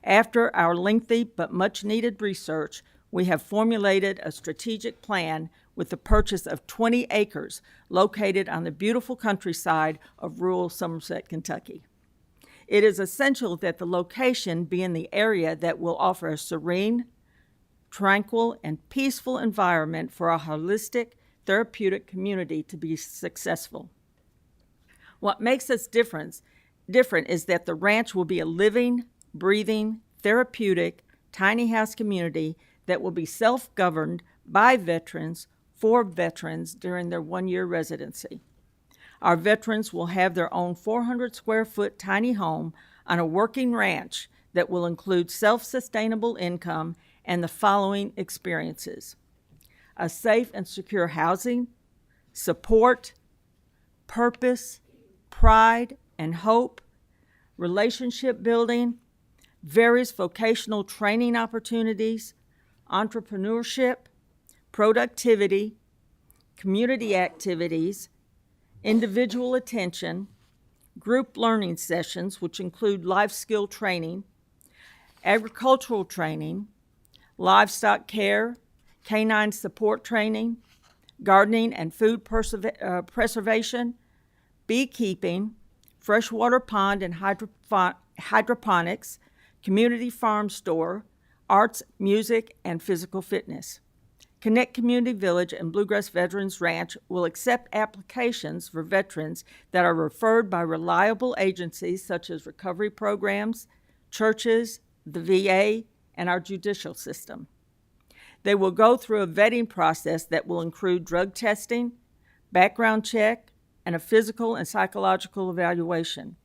After our lengthy but much-needed research, we have formulated a strategic plan with the purchase of 20 acres located on the beautiful countryside of rural Somerset, Kentucky. It is essential that the location be in the area that will offer a serene, tranquil, and peaceful environment for a holistic, therapeutic community to be successful. What makes us different is that the ranch will be a living, breathing, therapeutic, tiny house community that will be self-governed by veterans for veterans during their one-year residency. Our veterans will have their own 400-square-foot tiny home on a working ranch that will include self-sustainable income and the following experiences: a safe and secure housing, support, purpose, pride, and hope, relationship building, various vocational training opportunities, entrepreneurship, productivity, community activities, individual attention, group learning sessions, which include life skill training, agricultural training, livestock care, canine support training, gardening and food preservation, beekeeping, freshwater pond and hydroponics, community farm store, arts, music, and physical fitness. Connect Community Village and Bluegrass Veterans Ranch will accept applications for veterans that are referred by reliable agencies such as recovery programs, churches, the VA, and our judicial system. They will go through a vetting process that will include drug testing, background check, and a physical and psychological evaluation.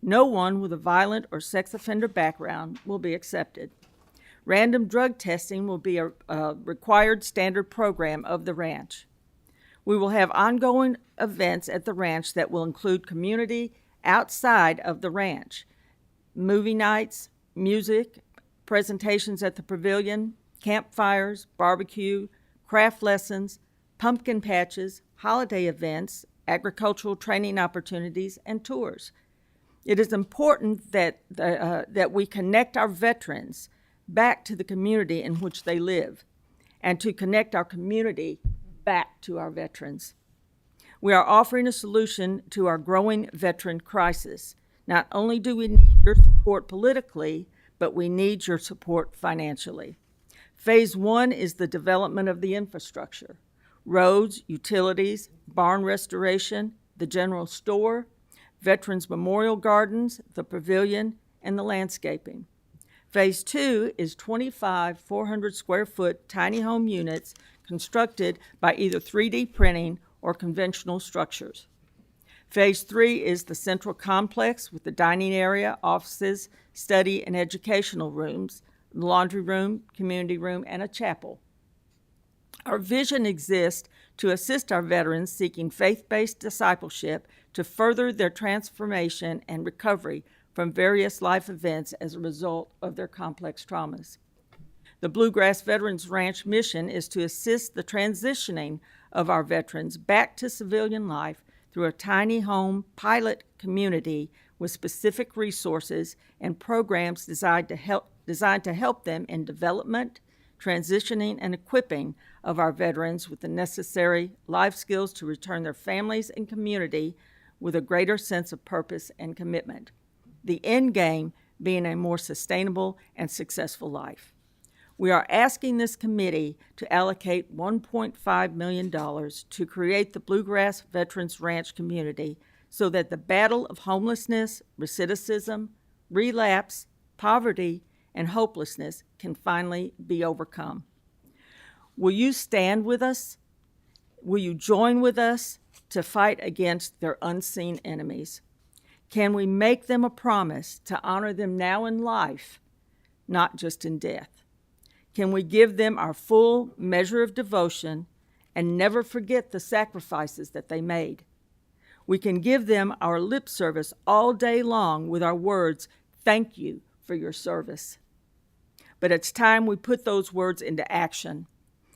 No one with a violent or sex offender background will be accepted. Random drug testing will be a required standard program of the ranch. We will have ongoing events at the ranch that will include community outside of the ranch: movie nights, music, presentations at the pavilion, campfires, barbecue, craft lessons, pumpkin patches, holiday events, agricultural training opportunities, and tours. It is important that we connect our veterans back to the community in which they live, and to connect our community back to our veterans. We are offering a solution to our growing veteran crisis. Not only do we need your support politically, but we need your support financially. Phase 1 is the development of the infrastructure: roads, utilities, barn restoration, the general store, Veterans Memorial Gardens, the pavilion, and the landscaping. Phase 2 is 25 400-square-foot tiny home units constructed by either 3D printing or conventional structures. Phase 3 is the central complex with the dining area, offices, study, and educational rooms, laundry room, community room, and a chapel. Our vision exists to assist our veterans seeking faith-based discipleship to further their transformation and recovery from various life events as a result of their complex traumas. The Bluegrass Veterans Ranch mission is to assist the transitioning of our veterans back to civilian life through a tiny home pilot community with specific resources and programs designed to help them in development, transitioning and equipping of our veterans with the necessary life skills to return their families and community with a greater sense of purpose and commitment. The end game being a more sustainable and successful life. We are asking this committee to allocate $1.5 million to create the Bluegrass Veterans Ranch community so that the battle of homelessness, recidivism, relapse, poverty, and hopelessness can finally be overcome. Will you stand with us? Will you join with us to fight against their unseen enemies? Can we make them a promise to honor them now in life, not just in death? Can we give them our full measure of devotion and never forget the sacrifices that they made? We can give them our lip service all day long with our words, "Thank you for your service." But it's time we put those words into action,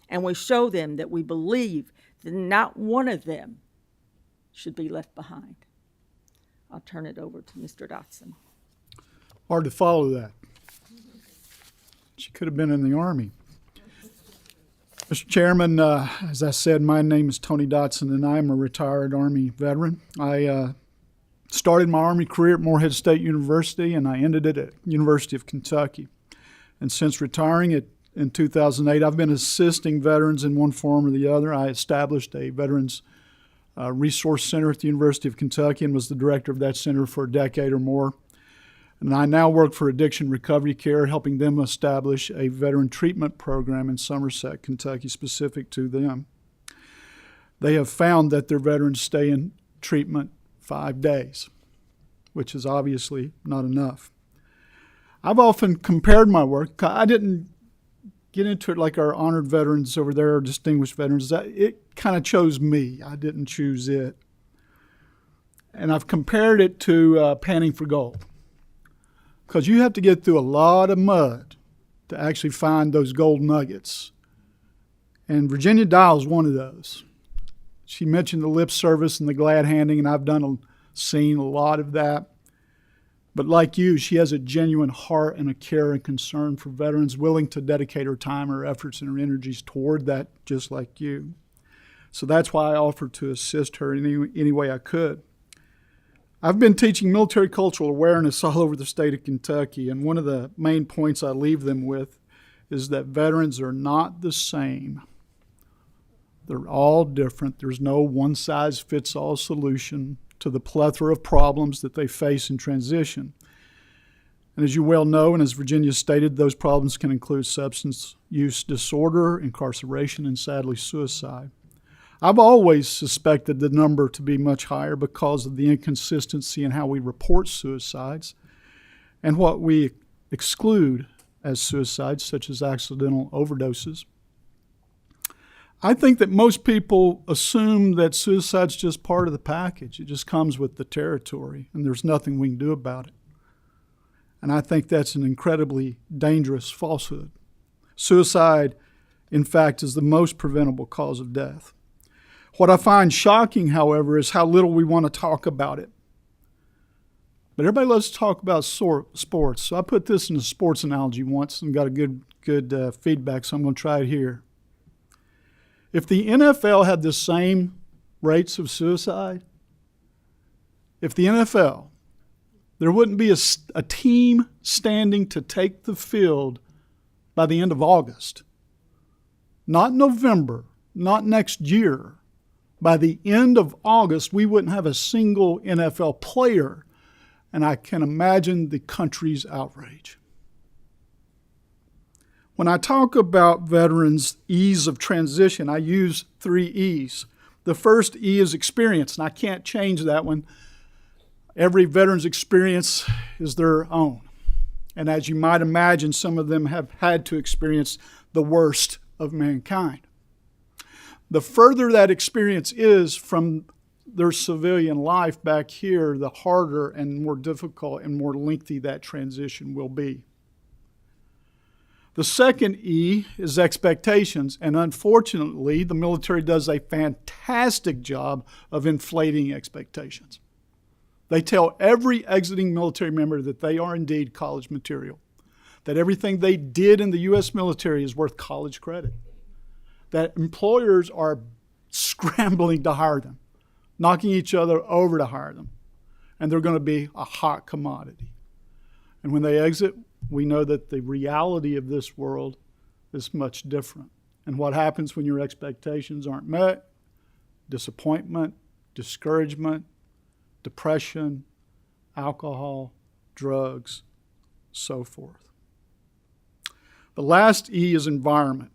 and we show them that we believe that not one of them should be left behind. I'll turn it over to Mr. Dotson. Hard to follow that. She could have been in the Army. Mr. Chairman, as I said, my name is Tony Dotson, and I'm a retired Army veteran. I started my Army career at Morehead State University, and I ended it at University of Kentucky. And since retiring in 2008, I've been assisting veterans in one form or the other. I established a Veterans Resource Center at the University of Kentucky and was the director of that center for a decade or more. And I now work for Addiction Recovery Care, helping them establish a veteran treatment program in Somerset, Kentucky, specific to them. They have found that their veterans stay in treatment 5 days, which is obviously not enough. I've often compared my work. I didn't get into it like our honored veterans over there, or distinguished veterans. It kind of chose me. I didn't choose it. And I've compared it to panning for gold. Because you have to get through a lot of mud to actually find those gold nuggets. And Virginia Dial's one of those. She mentioned the lip service and the glad handing, and I've seen a lot of that. But like you, she has a genuine heart and a care and concern for veterans, willing to dedicate her time, her efforts, and her energies toward that, just like you. So that's why I offered to assist her in any way I could. I've been teaching military cultural awareness all over the state of Kentucky, and one of the main points I leave them with is that veterans are not the same. They're all different. There's no one-size-fits-all solution to the plethora of problems that they face in transition. And as you well know, and as Virginia stated, those problems can include substance use disorder, incarceration, and sadly suicide. I've always suspected the number to be much higher because of the inconsistency in how we report suicides and what we exclude as suicides, such as accidental overdoses. I think that most people assume that suicide's just part of the package. It just comes with the territory, and there's nothing we can do about it. And I think that's an incredibly dangerous falsehood. Suicide, in fact, is the most preventable cause of death. What I find shocking, however, is how little we want to talk about it. But everybody loves to talk about sports. So I put this in a sports analogy once and got a good feedback, so I'm going to try it here. If the NFL had the same rates of suicide, if the NFL, there wouldn't be a team standing to take the field by the end of August. Not November, not next year. By the end of August, we wouldn't have a single NFL player, and I can imagine the country's outrage. When I talk about veterans' ease of transition, I use 3 E's. The first E is experience, and I can't change that one. Every veteran's experience is their own. And as you might imagine, some of them have had to experience the worst of mankind. The further that experience is from their civilian life back here, the harder and more difficult and more lengthy that transition will be. The second E is expectations, and unfortunately, the military does a fantastic job of inflating expectations. They tell every exiting military member that they are indeed college material. that everything they did in the U.S. military is worth college credit, that employers are scrambling to hire them, knocking each other over to hire them, and they're going to be a hot commodity. And when they exit, we know that the reality of this world is much different. And what happens when your expectations aren't met? Disappointment, discouragement, depression, alcohol, drugs, so forth. The last E is environment,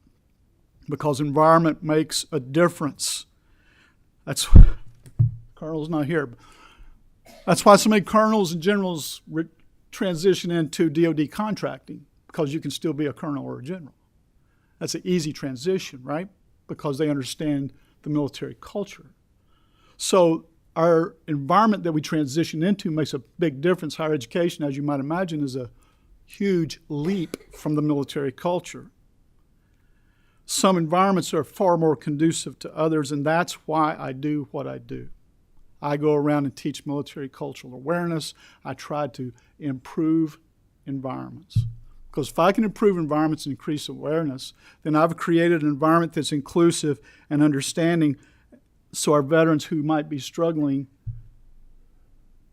because environment makes a difference. That's Colonel's not here. That's why so many colonels and generals transition into DoD contracting, because you can still be a colonel or a general. That's an easy transition, right? Because they understand the military culture. So our environment that we transition into makes a big difference. Higher education, as you might imagine, is a huge leap from the military culture. Some environments are far more conducive to others, and that's why I do what I do. I go around and teach military cultural awareness. I try to improve environments. Because if I can improve environments and increase awareness, then I've created an environment that's inclusive and understanding, so our veterans who might be struggling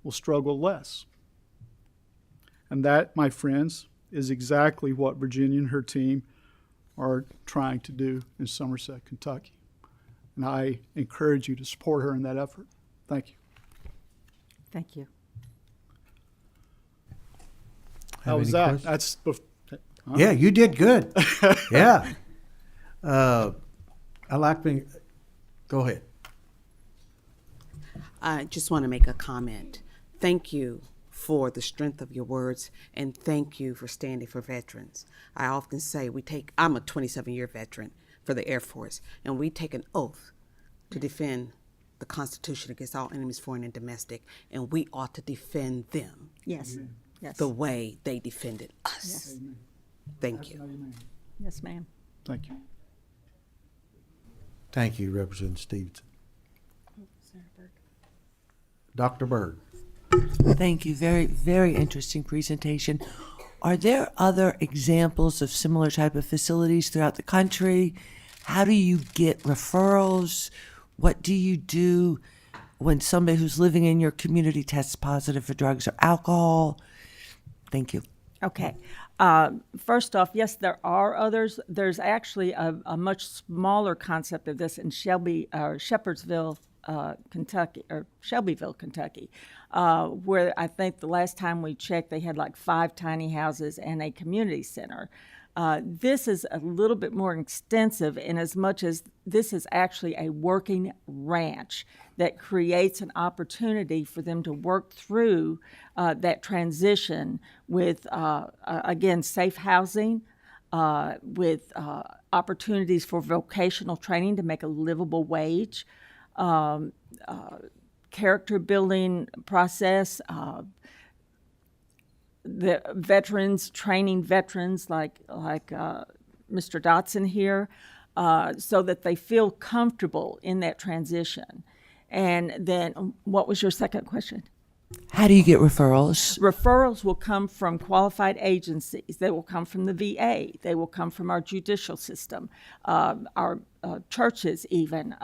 will struggle less. And that, my friends, is exactly what Virginia and her team are trying to do in Somerset, Kentucky. And I encourage you to support her in that effort. Thank you. Thank you. How was that? That's yeah, you did good. Yeah. I like being. Go ahead. I just want to make a comment. Thank you for the strength of your words, and thank you for standing for veterans. I often say I'm a 27-year veteran for the Air Force, and we take an oath to defend the Constitution against all enemies, foreign and domestic, and we ought to defend them. Yes. Yes. The way they defended us. Yes. Thank you. Yes, ma'am. Thank you. Thank you, Representative Stevenson. Dr. Berg. Thank you. Very, very interesting presentation. Are there other examples of similar type of facilities throughout the country? How do you get referrals? What do you do when somebody who's living in your community tests positive for drugs or alcohol? Thank you. Okay. First off, yes, there are others. There's actually a much smaller concept of this in Shepherdsville, Kentucky, or Shelbyville, Kentucky, where I think the last time we checked, they had like 5 tiny houses and a community center. This is a little bit more extensive in as much as this is actually a working ranch that creates an opportunity for them to work through that transition with, again, safe housing, with opportunities for vocational training to make a livable wage, character building process, the veterans, training veterans like Mr. Dotson here, so that they feel comfortable in that transition. And then, what was your second question? How do you get referrals? Referrals will come from qualified agencies. They will come from the VA. They will come from our judicial system, our churches even.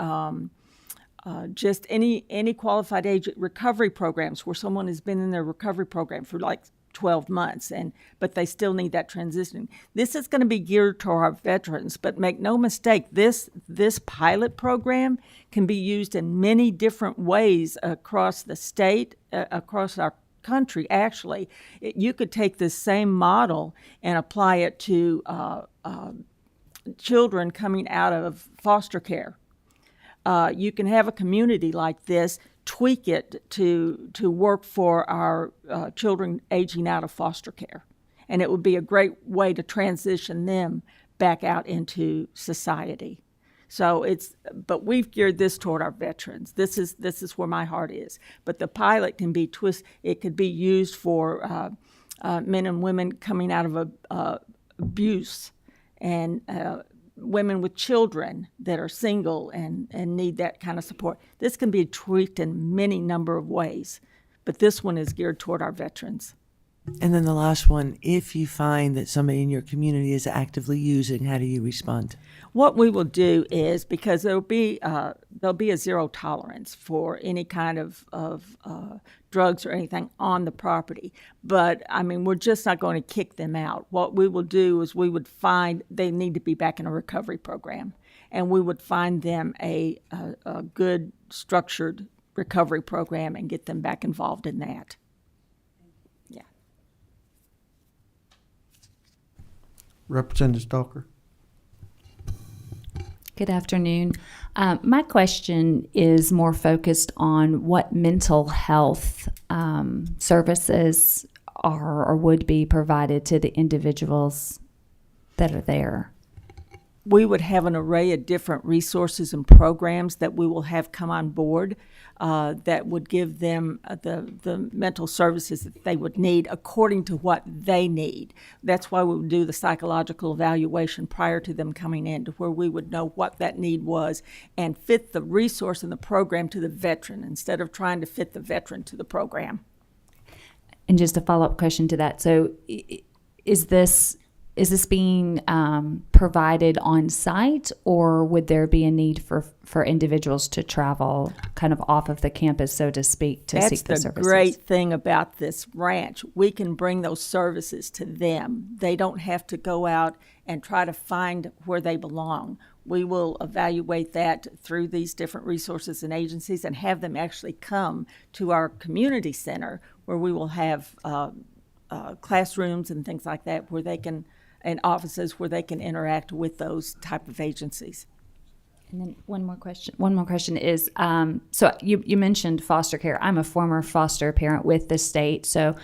Just any qualified agent recovery programs where someone has been in their recovery program for like 12 months, but they still need that transition. This is going to be geared to our veterans, but make no mistake, this pilot program can be used in many different ways across the state, across our country, actually. You could take this same model and apply it to children coming out of foster care. You can have a community like this, tweak it to work for our children aging out of foster care. And it would be a great way to transition them back out into society. So but we've geared this toward our veterans. This is where my heart is. But the pilot can be it could be used for men and women coming out of abuse, and women with children that are single and need that kind of support. This can be tweaked in many number of ways, but this one is geared toward our veterans. And then the last one, if you find that somebody in your community is actively using, how do you respond? What we will do is, because there'll be a zero tolerance for any kind of drugs or anything on the property. But I mean, we're just not going to kick them out. What we will do is we would find they need to be back in a recovery program, and we would find them a good structured recovery program and get them back involved in that. Yeah. Representative Stalker. Good afternoon. My question is more focused on what mental health services are or would be provided to the individuals that are there. We would have an array of different resources and programs that we will have come on board that would give them the mental services that they would need according to what they need. That's why we would do the psychological evaluation prior to them coming in, to where we would know what that need was and fit the resource and the program to the veteran instead of trying to fit the veteran to the program. And just a follow-up question to that. So is this being provided on site, or would there be a need for individuals to travel kind of off of the campus, so to speak, to seek the services? That's the great thing about this ranch. We can bring those services to them. They don't have to go out and try to find where they belong. We will evaluate that through these different resources and agencies and have them actually come to our community center, where we will have classrooms and things like that, where they can, and offices where they can interact with those type of agencies. And then one more question is, so you mentioned foster care. I'm a former foster parent with the state, so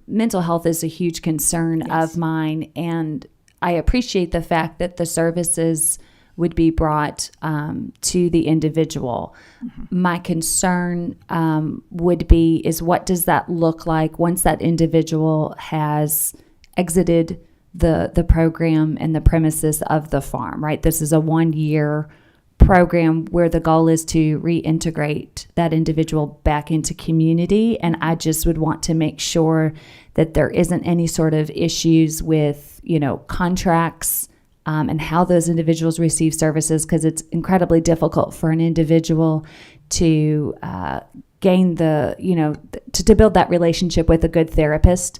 mental health is a huge concern of mine, and I appreciate the fact that the services would be brought to the individual. Mm-hmm. My concern is what does that look like once that individual has exited the program and the premises of the farm, right? This is a 1-year program where the goal is to reintegrate that individual back into community, and I just would want to make sure that there isn't any sort of issues with, contracts and how those individuals receive services, because it's incredibly difficult for an individual to gain to build that relationship with a good therapist.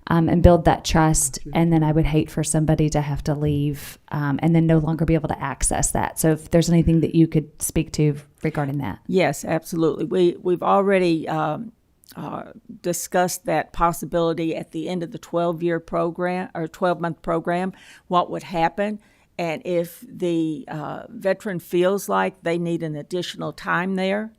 And build that trust, and then I would hate for somebody to have to leave and then no longer be able to access that. So if there's anything that you could speak to regarding that. Yes, absolutely. We've already discussed that possibility at the end of the 12-year program or 12-month program, what would happen. And if the veteran feels like they need an additional time there,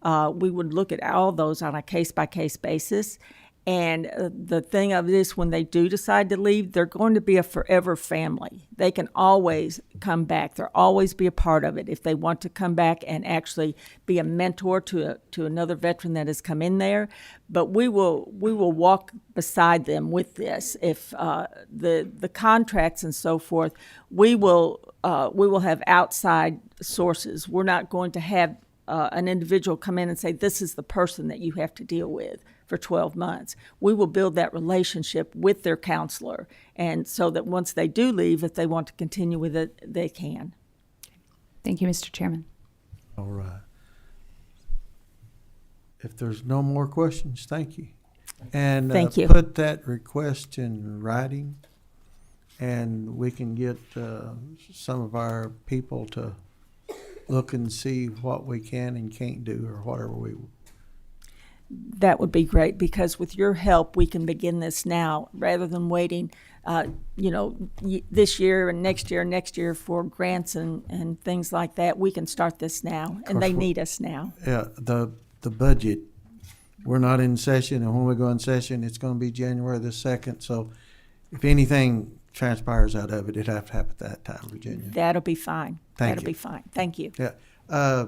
we would look at all those on a case-by-case basis. And the thing of it is, when they do decide to leave, they're going to be a forever family. They can always come back. They'll always be a part of it if they want to come back and actually be a mentor to another veteran that has come in there. But we will walk beside them with this. If the contracts and so forth, we will have outside sources. We're not going to have an individual come in and say, this is the person that you have to deal with for 12 months. We will build that relationship with their counselor, and so that once they do leave, if they want to continue with it, they can. Thank you, Mr. Chairman. All right. If there's no more questions, thank you. And thank you. Put that request in writing, and we can get some of our people to look and see what we can and can't do, or whatever we. That would be great, because with your help, we can begin this now rather than waiting, this year and next year for grants and things like that. We can start this now, and they need us now. Yeah, the budget, we're not in session, and when we go in session, it's going to be January the 2nd. So if anything transpires out of it, it'd have to happen at that time, Virginia. That'll be fine. Thank That'll you. be fine. Thank you. Yeah.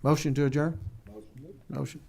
Motion to adjourn? Motion.